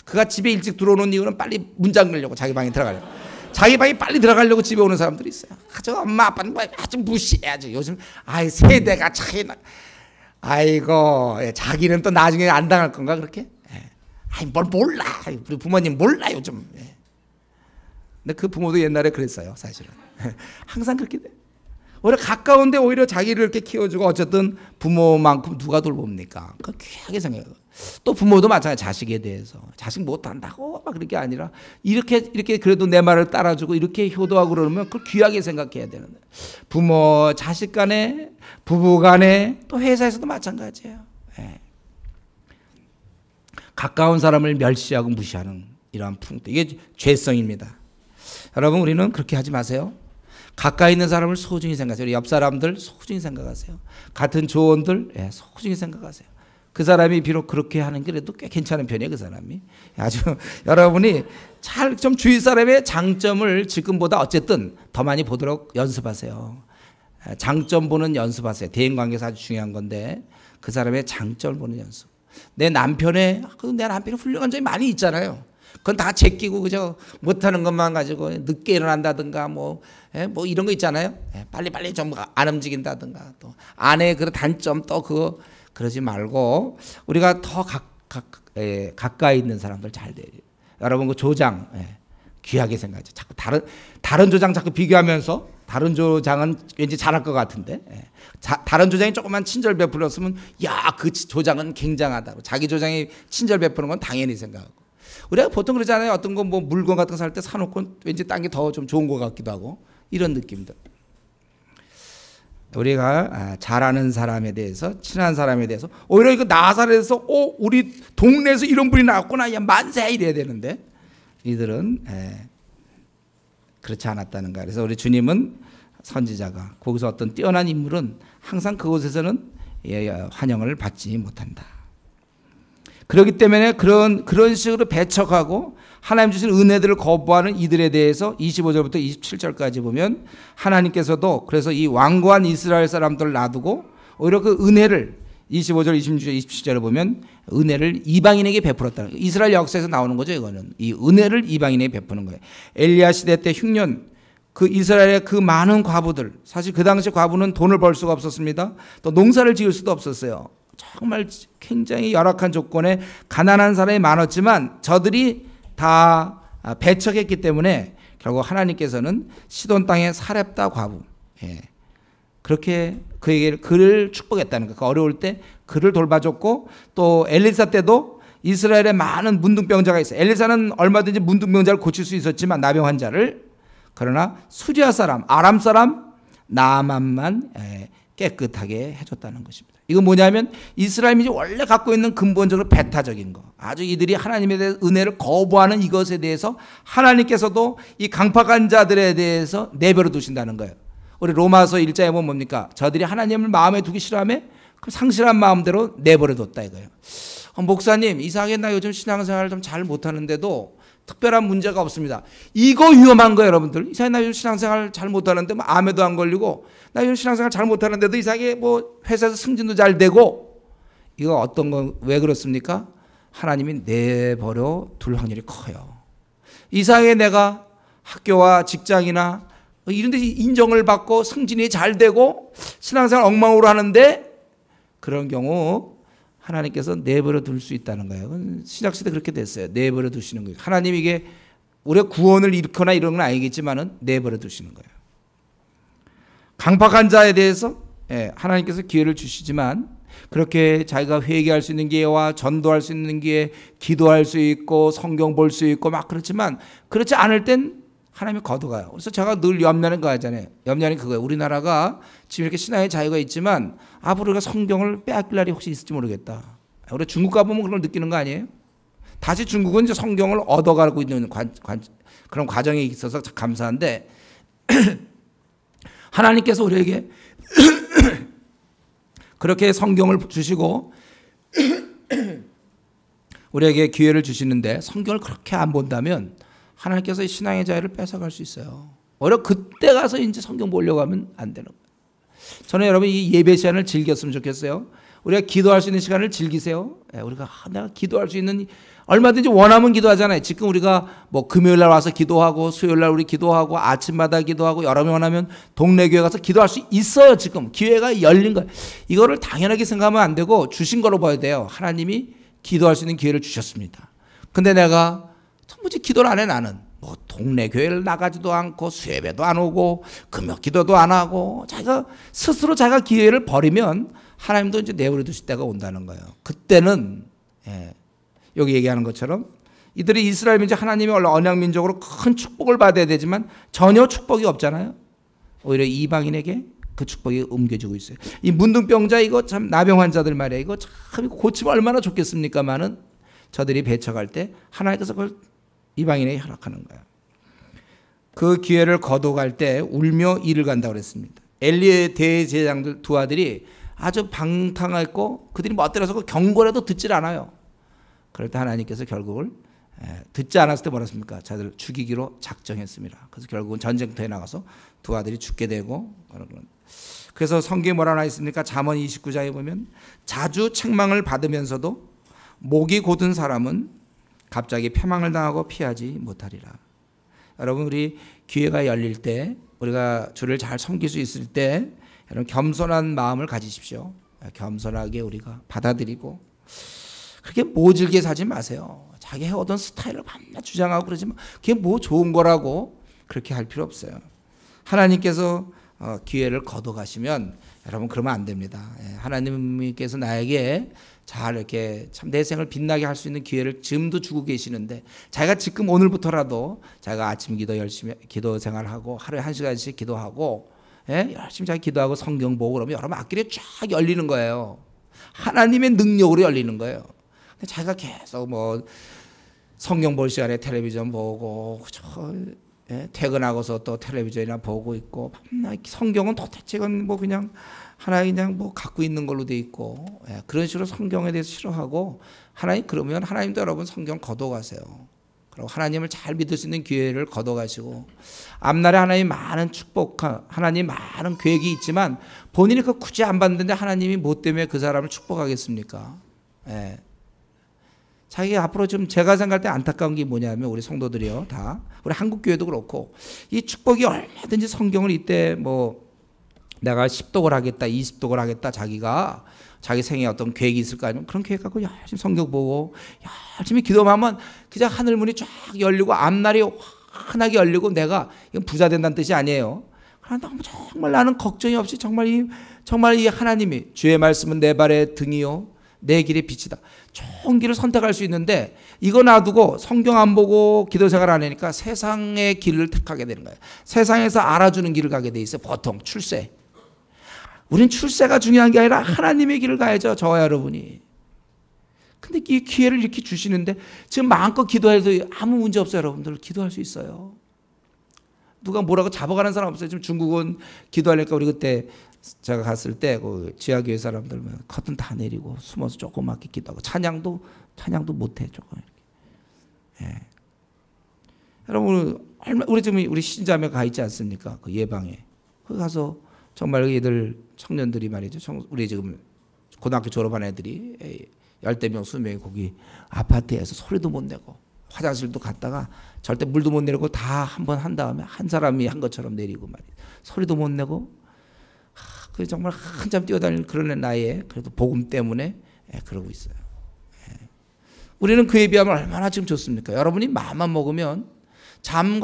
그가 집에 일찍 들어오는 이유는 빨리 문 잠그려고 자기 방에 들어가려고. 자기 방에 빨리 들어가려고 집에 오는 사람들이 있어요. 아주 엄마 아빠는 아주 무시해야죠. 요즘 세대가 차이나. 아이고 자기는 또 나중에 안 당할 건가 그렇게? 뭘 몰라. 우리 부모님 몰라 요즘. 근데 그 부모도 옛날에 그랬어요 사실은. 항상 그렇게 돼. 오히려 가까운데 오히려 자기를 이렇게 키워주고 어쨌든 부모만큼 누가 돌봅니까? 그 귀하게 생각해요. 또 부모도 마찬가지 자식에 대해서 자식 못한다고 막 그렇게 아니라 이렇게 그래도 내 말을 따라주고 이렇게 효도하고 그러면 그걸 귀하게 생각해야 되는데 부모 자식 간에 부부 간에 또 회사에서도 마찬가지예요. 가까운 사람을 멸시하고 무시하는 이러한 풍토 이게 죄성입니다. 여러분 우리는 그렇게 하지 마세요. 가까이 있는 사람을 소중히 생각하세요. 옆 사람들 소중히 생각하세요. 같은 조언들 소중히 생각하세요. 그 사람이 비록 그렇게 하는 게 그래도 꽤 괜찮은 편이에요. 그 사람이 아주 여러분이 잘 좀 주위 사람의 장점을 지금보다 어쨌든 더 많이 보도록 연습하세요. 장점 보는 연습하세요. 대인관계에서 아주 중요한 건데 그 사람의 장점을 보는 연습. 내 남편이 훌륭한 점이 많이 있잖아요. 그건 다 제끼고 그저 못하는 것만 가지고 늦게 일어난다든가 뭐 이런 거 있잖아요. 빨리 좀 안 움직인다든가 또 아내의 그 단점 또 그거 그러지 말고 우리가 더 가까이 있는 사람들 잘 돼요. 여러분 그 조장 귀하게 생각하죠. 자꾸 다른 조장 자꾸 비교하면서 다른 조장은 왠지 잘할 것 같은데 다른 조장이 조금만 친절 베풀었으면 야 그 조장은 굉장하다고 자기 조장이 친절 베푸는 건 당연히 생각하고 우리가 보통 그러잖아요. 어떤 거 뭐 물건 같은 거 살 때 사놓고 왠지 딴 게 더 좀 좋은 것 같기도 하고 이런 느낌들. 우리가 잘 아는 사람에 대해서 친한 사람에 대해서 오히려 이거 나사렛에서 우리 동네에서 이런 분이 나왔구나 야 만세 이래야 되는데 이들은 그렇지 않았다는 거야. 그래서 우리 주님은 선지자가 거기서 어떤 뛰어난 인물은 항상 그곳에서는 환영을 받지 못한다. 그렇기 때문에 그런 식으로 배척하고 하나님 주신 은혜들을 거부하는 이들에 대해서 25절부터 27절까지 보면 하나님께서도 그래서 이 완고한 이스라엘 사람들을 놔두고 오히려 그 은혜를 25절, 26절, 27절을 보면 은혜를 이방인에게 베풀었다는 거예요. 이스라엘 역사에서 나오는 거죠. 이거는 이 은혜를 이방인에게 베푸는 거예요. 엘리야 시대 때 흉년, 그 이스라엘의 그 많은 과부들, 사실 그 당시 과부는 돈을 벌 수가 없었습니다. 또 농사를 지을 수도 없었어요. 정말 굉장히 열악한 조건에 가난한 사람이 많았지만 저들이 다 배척했기 때문에 결국 하나님께서는 시돈 땅의 사렙다 과부, 그렇게 그에게 그를 축복했다는 거예요. 그 어려울 때 그를 돌봐줬고, 또 엘리사 때도 이스라엘에 많은 문둥병자가 있어요. 엘리사는 얼마든지 문둥병자를 고칠 수 있었지만 나병 환자를, 그러나 수리아 사람, 아람 사람 나만만 깨끗하게 해줬다는 것입니다. 이건 뭐냐면 이스라엘이 원래 갖고 있는 근본적으로 배타적인 거, 아주 이들이 하나님에 대해 은혜를 거부하는 이것에 대해서 하나님께서도 이 강팍한 자들에 대해서 내버려 두신다는 거예요. 우리 로마서 1장에 보면 뭡니까? 저들이 하나님을 마음에 두기 싫어하며 그 상실한 마음대로 내버려 뒀다 이거예요. 목사님, 이상하게 나 요즘 신앙생활 좀 잘 못하는데도 특별한 문제가 없습니다. 이거 위험한 거예요, 여러분들. 이상하게 나 요즘 신앙생활 잘 못하는데 뭐 암에도 안 걸리고, 나 요즘 신앙생활 잘 못하는데도 이상하게 뭐 회사에서 승진도 잘 되고, 이거 어떤 건 왜 그렇습니까? 하나님이 내버려 둘 확률이 커요. 이상하게 내가 학교와 직장이나 이런 데서 인정을 받고 승진이 잘 되고 신앙생활 엉망으로 하는데, 그런 경우 하나님께서 내버려 둘 수 있다는 거예요. 신약시대 그렇게 됐어요. 내버려 두시는 거예요. 하나님 이게 우리가 구원을 잃거나 이런 건 아니겠지만은 내버려 두시는 거예요. 강팍한 자에 대해서 하나님께서 기회를 주시지만, 그렇게 자기가 회개할 수 있는 기회와 전도할 수 있는 기회, 기도할 수 있고 성경 볼 수 있고 막 그렇지만, 그렇지 않을 땐 하나님이 거둬가요. 그래서 제가 늘 염려하는 거 하잖아요. 염려하는 그거예요. 우리나라가 지금 이렇게 신앙의 자유가 있지만 앞으로 우리가 성경을 빼앗길 날이 혹시 있을지 모르겠다. 우리 중국 가보면 그걸 느끼는 거 아니에요? 다시 중국은 이제 성경을 얻어가고 있는 그런 과정이 있어서 감사한데, 하나님께서 우리에게 그렇게 성경을 주시고 우리에게 기회를 주시는데 성경을 그렇게 안 본다면 하나님께서 신앙의 자유를 뺏어갈 수 있어요. 오히려 그때 가서 이제 성경 보려고 하면 안 되는 거예요. 저는 여러분 이 예배 시간을 즐겼으면 좋겠어요. 우리가 기도할 수 있는 시간을 즐기세요. 우리가 내가 기도할 수 있는, 얼마든지 원하면 기도하잖아요. 지금 우리가 뭐 금요일 날 와서 기도하고 수요일 날 우리 기도하고 아침마다 기도하고 여러 명 원하면 동네 교회 가서 기도할 수 있어요. 지금 기회가 열린 거예요. 이거를 당연하게 생각하면 안 되고 주신 거로 봐야 돼요. 하나님이 기도할 수 있는 기회를 주셨습니다. 근데 내가 도무지 기도를 안 해. 나는 뭐 동네 교회를 나가지도 않고 수예배도 안 오고 금요 기도도 안 하고, 자기가 스스로 자기가 기회를 버리면 하나님도 이제 내버려 두실 때가 온다는 거예요. 그때는 여기 얘기하는 것처럼 이들이 이스라엘 민족, 하나님의 언약 민족으로 큰 축복을 받아야 되지만 전혀 축복이 없잖아요. 오히려 이방인에게 그 축복이 옮겨지고 있어요. 이 문둥병자, 이거 참 나병 환자들 말이에요. 이거 참 고치면 얼마나 좋겠습니까만은 저들이 배척할 때 하나님께서 그걸 이방인에게 허락하는 거예요. 그 기회를 거둬갈 때 울며 이를 간다고 그랬습니다. 엘리의 대제사장들 두 아들이 아주 방탕했고 그들이 멋대로서 경고라도 듣질 않아요. 그럴 때 하나님께서 결국을 듣지 않았을 때 뭐라 했습니까? 자들 죽이기로 작정했습니다. 그래서 결국은 전쟁터에 나가서 두 아들이 죽게 되고, 그래서 성경에 뭐라 나와 있습니까? 잠언 29장에 보면 자주 책망을 받으면서도 목이 곧은 사람은 갑자기 패망을 당하고 피하지 못하리라. 여러분, 우리 기회가 열릴 때, 우리가 주를 잘 섬길 수 있을 때 여러분 겸손한 마음을 가지십시오. 겸손하게 우리가 받아들이고, 그렇게 모질게 사지 마세요. 자기 해오던 스타일을 밤낮 주장하고 그러지만 그게 뭐 좋은 거라고 그렇게 할 필요 없어요. 하나님께서 기회를 거둬가시면 여러분 그러면 안 됩니다. 하나님께서 나에게 잘 이렇게 참 내 생을 빛나게 할 수 있는 기회를 지금도 주고 계시는데, 자기가 지금 오늘부터라도 자기가 아침 기도 열심히 기도 생활하고 하루에 1시간씩 기도하고 열심히 잘 기도하고 성경 보고 그러면 여러분 앞길이 쫙 열리는 거예요. 하나님의 능력으로 열리는 거예요. 근데 자기가 계속 뭐 성경 볼 시간에 텔레비전 보고 퇴근하고서 또 텔레비전이나 보고 있고, 성경은 도대체 뭐 그냥 하나 그냥 뭐 갖고 있는 걸로 돼 있고, 그런 식으로 성경에 대해서 싫어하고, 하나님 그러면 하나님도 여러분 성경 거둬가세요. 그리고 하나님을 잘 믿을 수 있는 기회를 걷어가시고 앞날에 하나님 많은 축복, 하나님 많은 계획이 있지만 본인이 그 굳이 안 받는데 하나님이 뭐 때문에 그 사람을 축복하겠습니까? 예. 자기 앞으로 좀 제가 생각할 때 안타까운 게 뭐냐면 우리 성도들이요 다 우리 한국 교회도 그렇고 이 축복이 얼마든지 성경을 이때 뭐 내가 10독을 하겠다 20독을 하겠다 자기가 자기 생에 어떤 계획이 있을 거 아니면 그런 계획 갖고 열심히 성경 보고 열심히 기도하면 그냥 하늘문이 쫙 열리고 앞날이 환하게 열리고 내가 이건 부자 된다는 뜻이 아니에요. 그러나 너무 정말 나는 걱정이 없이 정말 이 하나님이 주의 말씀은 내 발의 등이요 내 길의 빛이다. 좋은 길을 선택할 수 있는데 이거 놔두고 성경 안 보고 기도 생활 안 하니까 세상의 길을 택하게 되는 거예요. 세상에서 알아주는 길을 가게 돼 있어요. 보통 출세. 우린 출세가 중요한 게 아니라 하나님의 길을 가야죠. 저와 여러분이. 근데 이 기회를 이렇게 주시는데 지금 마음껏 기도해도 아무 문제 없어요. 여러분들 기도할 수 있어요. 누가 뭐라고 잡아가는 사람 없어요. 지금 중국은 기도하니까 우리 그때 제가 갔을 때 그 지하교회 사람들 커튼 다 내리고 숨어서 조그맣게 기도하고 찬양도 못해 조금 이렇게. 예. 여러분 우리 지금 우리 신자매 가 있지 않습니까? 그 예방에 거기 가서 정말 애들 청년들이 말이죠. 우리 지금 고등학교 졸업한 애들이 10명 20명이 거기 아파트에서 소리도 못 내고 화장실도 갔다가 절대 물도 못 내리고 다 한 번 한 다음에 한 사람이 한 것처럼 내리고 말이죠. 소리도 못 내고 그 정말 한참 뛰어다니는 그런 나이에 그래도 복음 때문에 그러고 있어요. 우리는 그에 비하면 얼마나 지금 좋습니까? 여러분이 마음만 먹으면 잠을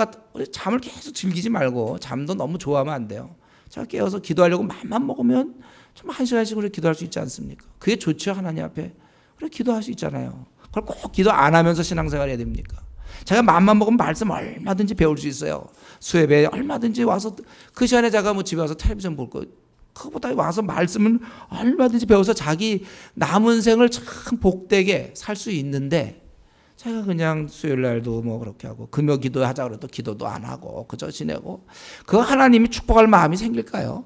계속 즐기지 말고 잠도 너무 좋아하면 안 돼요. 제가 깨어서 기도하려고 마음만 먹으면 좀 1시간씩 우리 기도할 수 있지 않습니까? 그게 좋죠. 하나님 앞에 우리 기도할 수 있잖아요. 그걸 꼭 기도 안 하면서 신앙생활 해야 됩니까? 제가 마음만 먹으면 말씀 얼마든지 배울 수 있어요. 수협에 얼마든지 와서 그 시간에 제가 뭐 집에 와서 텔레비전 볼 거 그거보다 와서 말씀은 얼마든지 배워서 자기 남은 생을 참 복되게 살 수 있는데 제가 그냥 수요일 날도 뭐 그렇게 하고 금요 기도하자 그래도 기도도 안 하고 그저 지내고 그 하나님이 축복할 마음이 생길까요?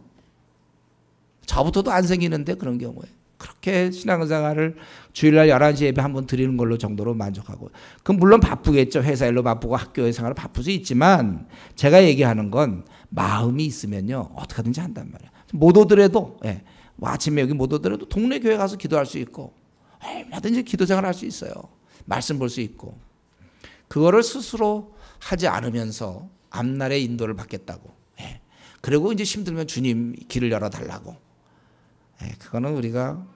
저부터도 안 생기는데 그런 경우에 그렇게 신앙생활을 주일날 11시 예배 한번 드리는 걸로 정도로 만족하고 그럼 물론 바쁘겠죠. 회사 일로 바쁘고 학교 생활 바쁠 수 있지만 제가 얘기하는 건 마음이 있으면요 어떻게든지 한단 말이에요. 못 오더라도 뭐 아침에 여기 못 오더라도 동네 교회 가서 기도할 수 있고 얼마든지 기도 생활 할 수 있어요. 말씀 볼 수 있고 그거를 스스로 하지 않으면서 앞날의 인도를 받겠다고 그리고 이제 힘들면 주님 길을 열어달라고 그거는 우리가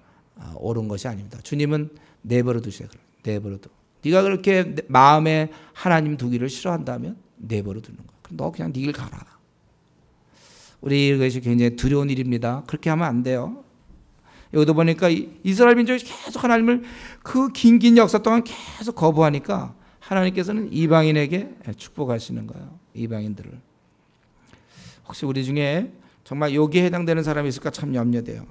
옳은 것이 아닙니다. 주님은 내버려 두세요. 내버려 둬. 네가 그렇게 마음에 하나님 두기를 싫어한다면 내버려 두는 거야. 너 그냥 네 길 가라. 우리 이것이 굉장히 두려운 일입니다. 그렇게 하면 안 돼요. 여기도 보니까 이스라엘 민족이 계속 하나님을 그 긴 역사 동안 계속 거부하니까 하나님께서는 이방인에게 축복하시는 거예요. 이방인들을. 혹시 우리 중에 정말 여기에 해당되는 사람이 있을까 참 염려돼요.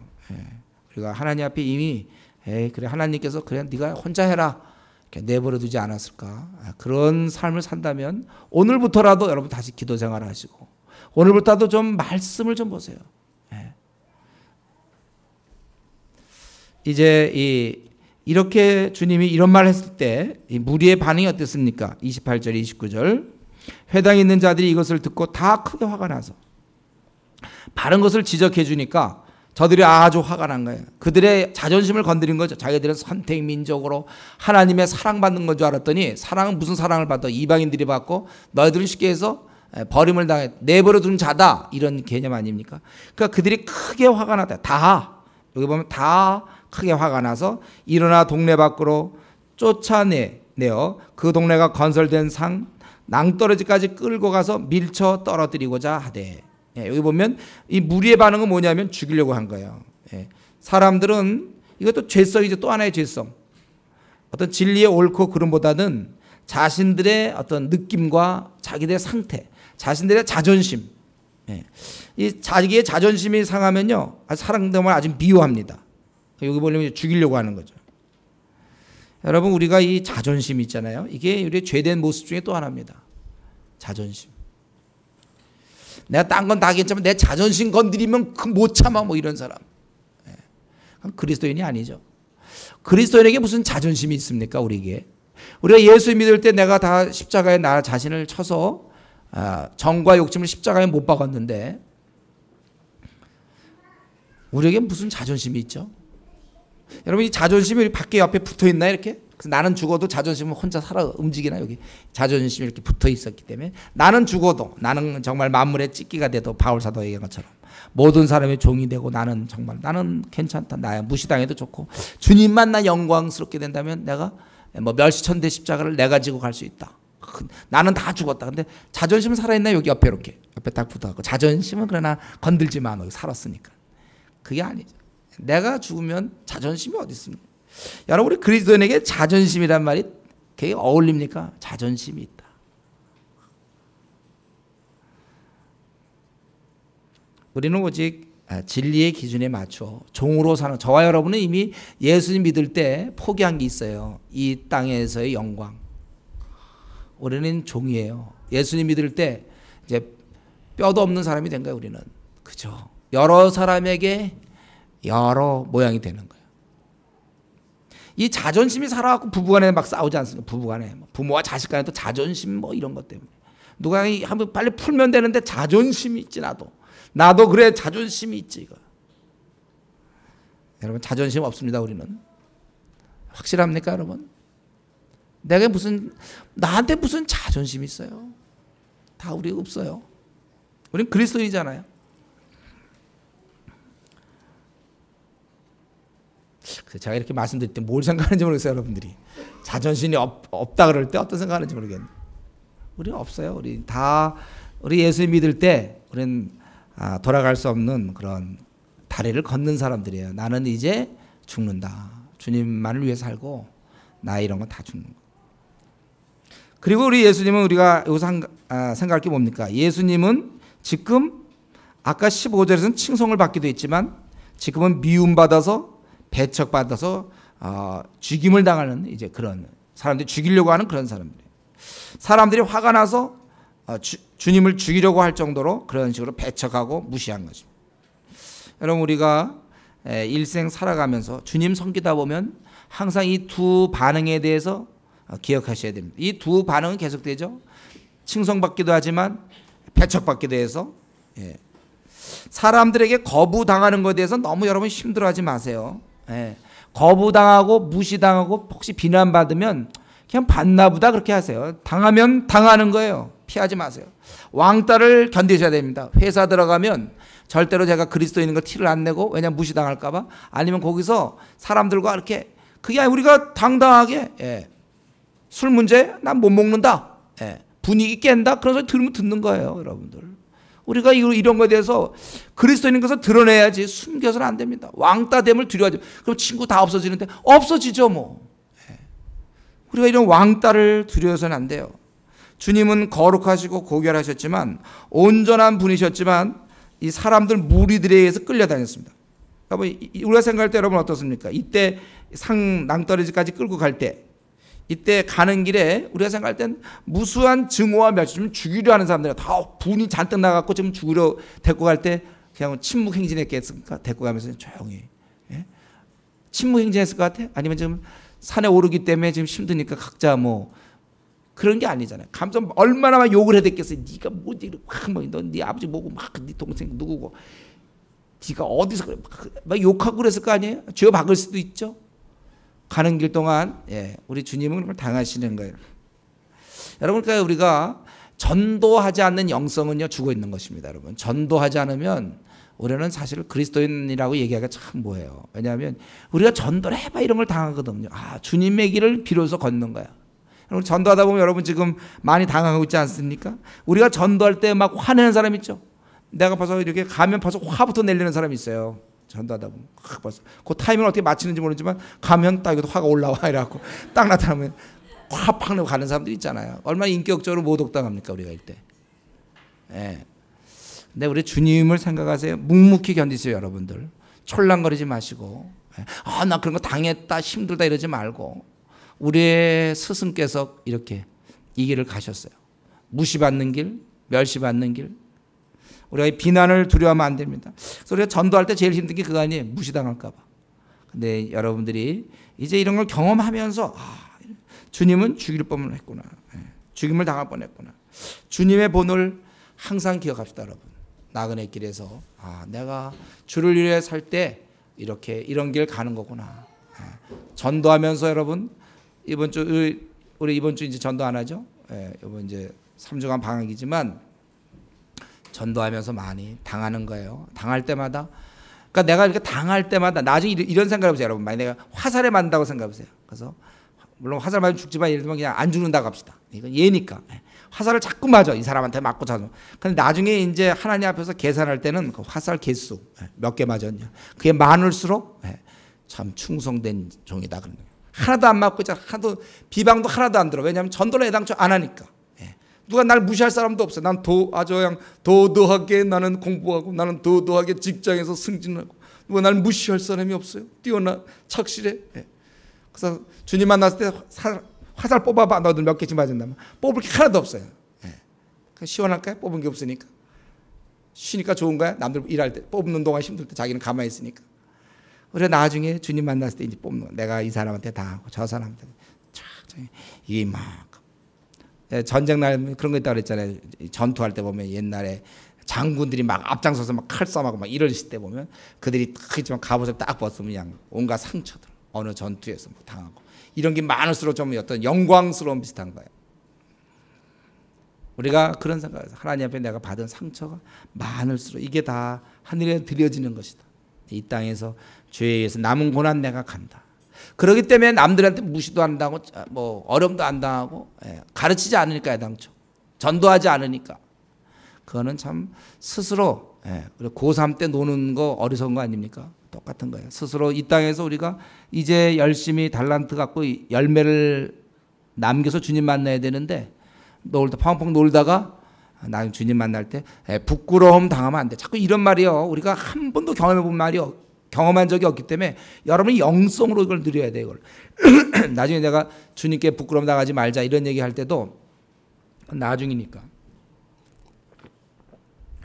우리가 하나님 앞에 이미 그래 하나님께서 그래 네가 혼자 해라 이렇게 내버려 두지 않았을까. 그런 삶을 산다면 오늘부터라도 여러분 다시 기도 생활을 하시고 오늘부터도 좀 말씀을 좀 보세요. 이제 이렇게 주님이 이런 말을 했을 때 이 무리의 반응이 어땠습니까? 28절 29절 회당에 있는 자들이 이것을 듣고 다 크게 화가 나서 바른 것을 지적해 주니까 저들이 아주 화가 난 거예요. 그들의 자존심을 건드린 거죠. 자기들은 선택 민족으로 하나님의 사랑받는 건 줄 알았더니 사랑은 무슨 사랑을 받아 이방인들이 받고 너희들은 쉽게 해서 버림을 당해 내버려 둔 자다 이런 개념 아닙니까? 그러니까 그들이 크게 화가 났다. 다 여기 보면 다 크게 화가 나서 일어나 동네 밖으로 쫓아내어 그 동네가 건설된 낭떠러지까지 끌고 가서 밀쳐 떨어뜨리고자 하되 여기 보면 이 무리의 반응은 뭐냐면 죽이려고 한 거예요. 사람들은 이것도 죄성이죠. 또 하나의 죄성. 어떤 진리의 옳고 그름보다는 자신들의 어떤 느낌과 자기들의 상태, 자신들의 자존심. 이 자기의 자존심이 상하면요, 사람들을 아주 미워합니다. 여기 보면 죽이려고 하는 거죠. 여러분 우리가 이 자존심 있잖아요. 이게 우리의 죄된 모습 중에 또 하나입니다. 자존심. 내가 딴 건 다 괜찮지만 내 자존심 건드리면 못 참아 뭐 이런 사람. 그리스도인이 아니죠. 그리스도인에게 무슨 자존심이 있습니까? 우리에게. 우리가 예수 믿을 때 내가 다 십자가에 나 자신을 쳐서 정과 욕심을 십자가에 못 박았는데 우리에게 무슨 자존심이 있죠? 여러분 이 자존심이 밖에 옆에 붙어 있나요? 이렇게? 그래서 나는 죽어도 자존심은 혼자 살아 움직이나 여기 자존심이 이렇게 붙어 있었기 때문에 나는 죽어도 나는 정말 만물의 찢기가 돼도 바울 사도가 얘기한 것처럼 모든 사람의 종이 되고 나는 정말 나는 괜찮다 나야 무시당해도 좋고 주님만 나 영광스럽게 된다면 내가 뭐 멸시천대 십자가를 내가 지고 갈 수 있다. 나는 다 죽었다. 근데 자존심은 살아있나 여기 옆에 이렇게 옆에 딱 붙어갖고 자존심은 그러나 건들지 마 너 살았으니까 그게 아니죠. 내가 죽으면 자존심이 어디 있습니까? 여러분 우리 그리스도인에게 자존심이란 말이 그게 어울립니까? 자존심이 있다. 우리는 오직 진리의 기준에 맞춰 종으로 사는 저와 여러분은 이미 예수님 믿을 때 포기한 게 있어요. 이 땅에서의 영광. 우리는 종이에요. 예수님 믿을 때 이제 뼈도 없는 사람이 된 거예요. 우리는 그죠? 여러 사람에게 여러 모양이 되는 거예요. 이 자존심이 살아갖고 부부간에 막 싸우지 않습니까? 부부간에 부모와 자식 간에 또 자존심 뭐 이런 것 때문에 누가 한번 빨리 풀면 되는데 자존심이 있지 나도 그래 자존심이 있지 이거. 여러분 자존심 없습니다. 우리는 확실합니까 여러분? 내가 나한테 무슨 자존심이 있어요? 다 우리 없어요. 우리는 그리스도인이잖아요. 제가 이렇게 말씀드릴 때 뭘 생각하는지 모르겠어요. 여러분들이 자존심이 없다 그럴 때 어떤 생각하는지 모르겠는데 우리는 없어요. 우리 예수 믿을 때 우리는 돌아갈 수 없는 그런 다리를 걷는 사람들이에요. 나는 이제 죽는다. 주님만을 위해 살고 나 이런 건 다 죽는 거. 그리고 우리 예수님은 우리가 여기서 생각할 게 뭡니까? 예수님은 지금 아까 15절에서는 칭송을 받기도 했지만 지금은 미움받아서 배척받아서 죽임을 당하는 이제 그런 사람들이 죽이려고 하는 그런 사람들이에요. 사람들이 화가 나서 주님을 죽이려고 할 정도로 그런 식으로 배척하고 무시한 것입니다. 여러분 우리가 일생 살아가면서 주님 섬기다 보면 항상 이 두 반응에 대해서 기억하셔야 됩니다. 이 두 반응은 계속되죠. 칭송받기도 하지만 배척받기도 해서 사람들에게 거부당하는 것에 대해서 너무 여러분 힘들어하지 마세요. 거부당하고 무시당하고 혹시 비난받으면 그냥 받나 보다 그렇게 하세요. 당하면 당하는 거예요. 피하지 마세요. 왕따를 견디셔야 됩니다. 회사 들어가면 절대로 제가 그리스도인인 거 티를 안 내고 왜냐면 무시당할까 봐 아니면 거기서 사람들과 이렇게 그게 아니라 우리가 당당하게 술 문제 난 못 먹는다. 분위기 깬다. 그런 소리 들으면 듣는 거예요. 여러분들. 우리가 이런 거에 대해서 그리스도인인 것을 드러내야지 숨겨서는 안 됩니다. 왕따됨을 두려워하죠. 그럼 친구 다 없어지는데 없어지죠 뭐. 우리가 이런 왕따를 두려워서는 안 돼요. 주님은 거룩하시고 고결하셨지만 온전한 분이셨지만 이 사람들 무리들에 의해서 끌려다녔습니다. 우리가 생각할 때 여러분 어떻습니까? 이때 낭떠러지까지 끌고 갈 때 이때 가는 길에 우리가 생각할 땐 무수한 증오와 멸시 좀 죽이려 하는 사람들이 다 분이 잔뜩 나갖고 지금 죽으려 데리고 갈 때 그냥 침묵 행진했겠습니까? 데리고 가면서 조용히 침묵 행진했을 것 같아? 아니면 지금 산에 오르기 때문에 지금 힘드니까 각자 뭐 그런 게 아니잖아요. 감정 얼마나 막 욕을 해댔겠어요. 네가 뭐지? 네 아버지 뭐고 막 네 동생 누구고 네가 어디서 그래? 막 욕하고 그랬을 거 아니에요? 죄 박을 수도 있죠. 가는 길 동안 우리 주님은 그걸 당하시는 거예요. 여러분 그러니까 우리가 전도하지 않는 영성은요 죽어 있는 것입니다. 여러분 전도하지 않으면 우리는 사실 그리스도인이라고 얘기하기가 참 뭐예요. 왜냐하면 우리가 전도를 해봐 이런 걸 당하거든요. 주님의 길을 비로소 걷는 거야. 여러분 전도하다 보면 여러분 지금 많이 당하고 있지 않습니까? 우리가 전도할 때 막 화내는 사람 있죠. 내가 벌써 이렇게 가면 벌써 화부터 내리는 사람이 있어요. 전도하다 보면 벌써 그 타이밍을 어떻게 맞추는지 모르지만 가면 딱 이것도 화가 올라와 이래갖고 딱 나타나면 화 팍 내고 가는 사람들 있잖아요. 얼마나 인격적으로 모독당합니까 우리가 이때. 근데 우리 주님을 생각하세요. 묵묵히 견디세요 여러분들. 촐랑거리지 마시고 나 그런 거 당했다 힘들다 이러지 말고 우리의 스승께서 이렇게 이 길을 가셨어요. 무시받는 길, 멸시받는 길. 우리가 비난을 두려워하면 안 됩니다. 그래서 우리가 전도할 때 제일 힘든 게 그거 아니에요. 무시당할까 봐. 근데 여러분들이 이제 이런 걸 경험하면서 주님은 죽일 뻔을 했구나. 죽임을 당할 뻔했구나. 주님의 본을 항상 기억합시다, 여러분. 나그네 길에서 내가 주를 위해 살 때 이렇게 이런 길 가는 거구나. 전도하면서 여러분 이번 주 우리 이번 주 이제 전도 안 하죠? 이번 이제 3주간 방학이지만 전도하면서 많이 당하는 거예요. 당할 때마다 그러니까 내가 이렇게 당할 때마다 나중에 이런 생각을 해보세요, 여러분. 만약 내가 화살에 맞는다고 생각해보세요. 그래서 물론 화살 맞으면 죽지만 예를 들면 그냥 안 죽는다고 합시다. 이건 얘니까 화살을 자꾸 맞아, 이 사람한테 맞고 자서. 근데 나중에 이제 하나님 앞에서 계산할 때는 그 화살 개수 몇 개 맞았냐, 그게 많을수록 참 충성된 종이다 그런 거예요. 하나도 안 맞고 있잖아. 하나도 비방도 하나도 안 들어. 왜냐하면 전도를 애당초 안 하니까. 누가 날 무시할 사람도 없어. 난 아주 그냥 도도하게 나는 공부하고 나는 도도하게 직장에서 승진하고 누가 날 무시할 사람이 없어요. 뛰어나 착실해. 그래서 주님 만났을 때 화살 뽑아봐. 너들 몇 개씩 맞은다면 뽑을 게 하나도 없어요. 시원할까요? 뽑은 게 없으니까. 쉬니까 좋은 거야. 남들 일할 때 뽑는 동안 힘들 때 자기는 가만히 있으니까. 그래 나중에 주님 만났을 때 이제 뽑는 거야. 내가 이 사람한테 다 하고 저 사람한테 이만큼. 전쟁 날 그런 거 있다고 그랬잖아요. 전투할 때 보면 옛날에 장군들이 막 앞장서서 막 칼싸움하고 막 이러실 때 보면 그들이 딱 있지만 갑옷을 딱 벗으면 그냥 온갖 상처들 어느 전투에서 막 당하고 이런 게 많을수록 좀 어떤 영광스러움 비슷한 거예요. 우리가 그런 생각에서 하나님 앞에 내가 받은 상처가 많을수록 이게 다 하늘에 드려지는 것이다. 이 땅에서 죄에 의해서 남은 고난 내가 간다. 그렇기 때문에 남들한테 무시도 안 당하고 뭐 어려움도 안 당하고 가르치지 않으니까 애당초 전도하지 않으니까 그거는 참 스스로 고3 때 노는 거 어리석은 거 아닙니까? 똑같은 거예요. 스스로 이 땅에서 우리가 이제 열심히 달란트 갖고 열매를 남겨서 주님 만나야 되는데 펑펑 놀다가 나중에 주님 만날 때 부끄러움 당하면 안 돼. 자꾸 이런 말이요. 우리가 한 번도 경험해 본 말이요. 경험한 적이 없기 때문에 여러분이 영성으로 이걸 누려야 돼요. 이걸. 나중에 내가 주님께 부끄러움 당하지 말자 이런 얘기할 때도 나중이니까.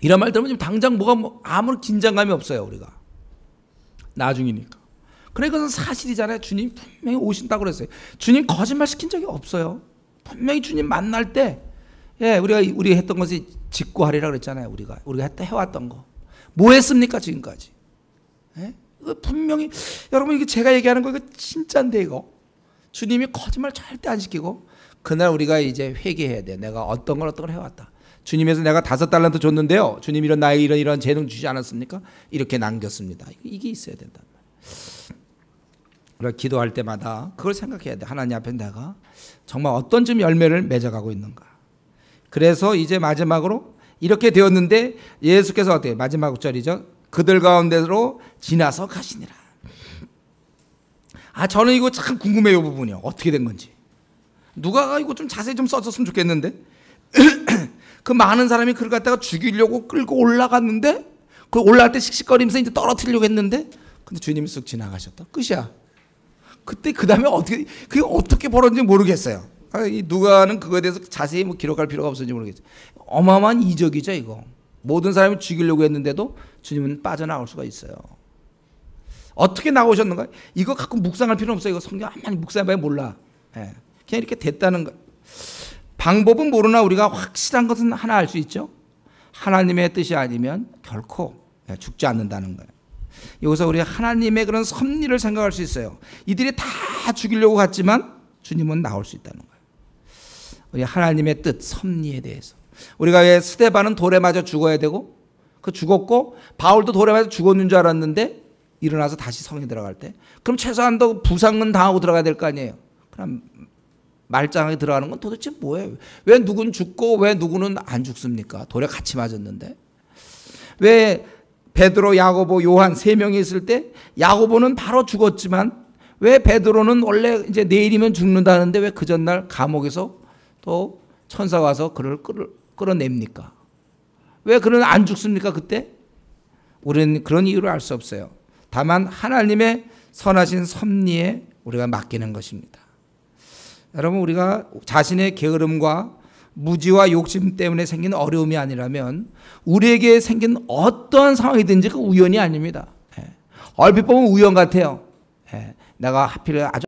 이런 말 들으면 당장 뭐가 아무런 긴장감이 없어요. 우리가. 나중이니까. 그래 그건 사실이잖아요. 주님 분명히 오신다고 그랬어요. 주님 거짓말 시킨 적이 없어요. 분명히 주님 만날 때 우리가 했던 것이 직구하리라 그랬잖아요. 우리가 해왔던 거. 뭐 했습니까 지금까지? 분명히 여러분 이게 제가 얘기하는 거 이거 진짜인데 이거 주님이 거짓말 절대 안 시키고 그날 우리가 이제 회개해야 돼. 내가 어떤 걸 해왔다. 주님에서 내가 5달란트 줬는데요. 주님 나에게 이런 재능 주지 않았습니까? 이렇게 남겼습니다. 이게 있어야 된다. 우리가 기도할 때마다 그걸 생각해야 돼. 하나님 앞에 내가 정말 어떤 좀 열매를 맺어가고 있는가. 그래서 이제 마지막으로 이렇게 되었는데 예수께서 어때요? 마지막 절이죠. 그들 가운데로 지나서 가시니라. 저는 이거 참 궁금해요. 이 부분이요. 어떻게 된 건지. 누가 이거 좀 자세히 좀 써줬으면 좋겠는데. 그 많은 사람이 그걸 갖다가 죽이려고 끌고 올라갔는데 그 올라갈 때 씩씩거리면서 이제 떨어뜨리려고 했는데 근데 주님이 쓱 지나가셨다. 끝이야. 그때 그 다음에 그게 어떻게 벌어진지 모르겠어요. 이 누가는 그거에 대해서 자세히 기록할 필요가 없었는지 모르겠어요. 어마어마한 이적이죠 이거. 모든 사람이 죽이려고 했는데도 주님은 빠져나올 수가 있어요. 어떻게 나오셨는가? 이거 갖고 묵상할 필요는 없어요. 이거 성경 한 많이 묵상해봐야 몰라. 그냥 이렇게 됐다는 거. 방법은 모르나 우리가 확실한 것은 하나 알 수 있죠. 하나님의 뜻이 아니면 결코 죽지 않는다는 거예요. 여기서 우리 하나님의 그런 섭리를 생각할 수 있어요. 이들이 다 죽이려고 갔지만 주님은 나올 수 있다는 거예요. 우리 하나님의 뜻, 섭리에 대해서. 우리가 왜 스데반은 돌에 맞아 죽어야 되고 그 죽었고 바울도 돌에 맞아 죽었는 줄 알았는데 일어나서 다시 성에 들어갈 때 그럼 최소한도 부상은 당하고 들어가야 될 거 아니에요. 그럼 말짱하게 들어가는 건 도대체 뭐예요? 왜 누구는 죽고 왜 누구는 안 죽습니까? 돌에 같이 맞았는데. 왜 베드로, 야고보, 요한 3명이 있을 때 야고보는 바로 죽었지만 왜 베드로는 원래 이제 내일이면 죽는다는데 왜 그 전날 감옥에서 또 천사가 와서 그를 끌어냅니까? 왜 그는 안 죽습니까 그때? 우리는 그런 이유를 알 수 없어요. 다만 하나님의 선하신 섭리에 우리가 맡기는 것입니다. 여러분 우리가 자신의 게으름과 무지와 욕심 때문에 생긴 어려움이 아니라면 우리에게 생긴 어떠한 상황이든지 그 우연이 아닙니다. 얼핏 보면 우연 같아요. 내가 하필 아주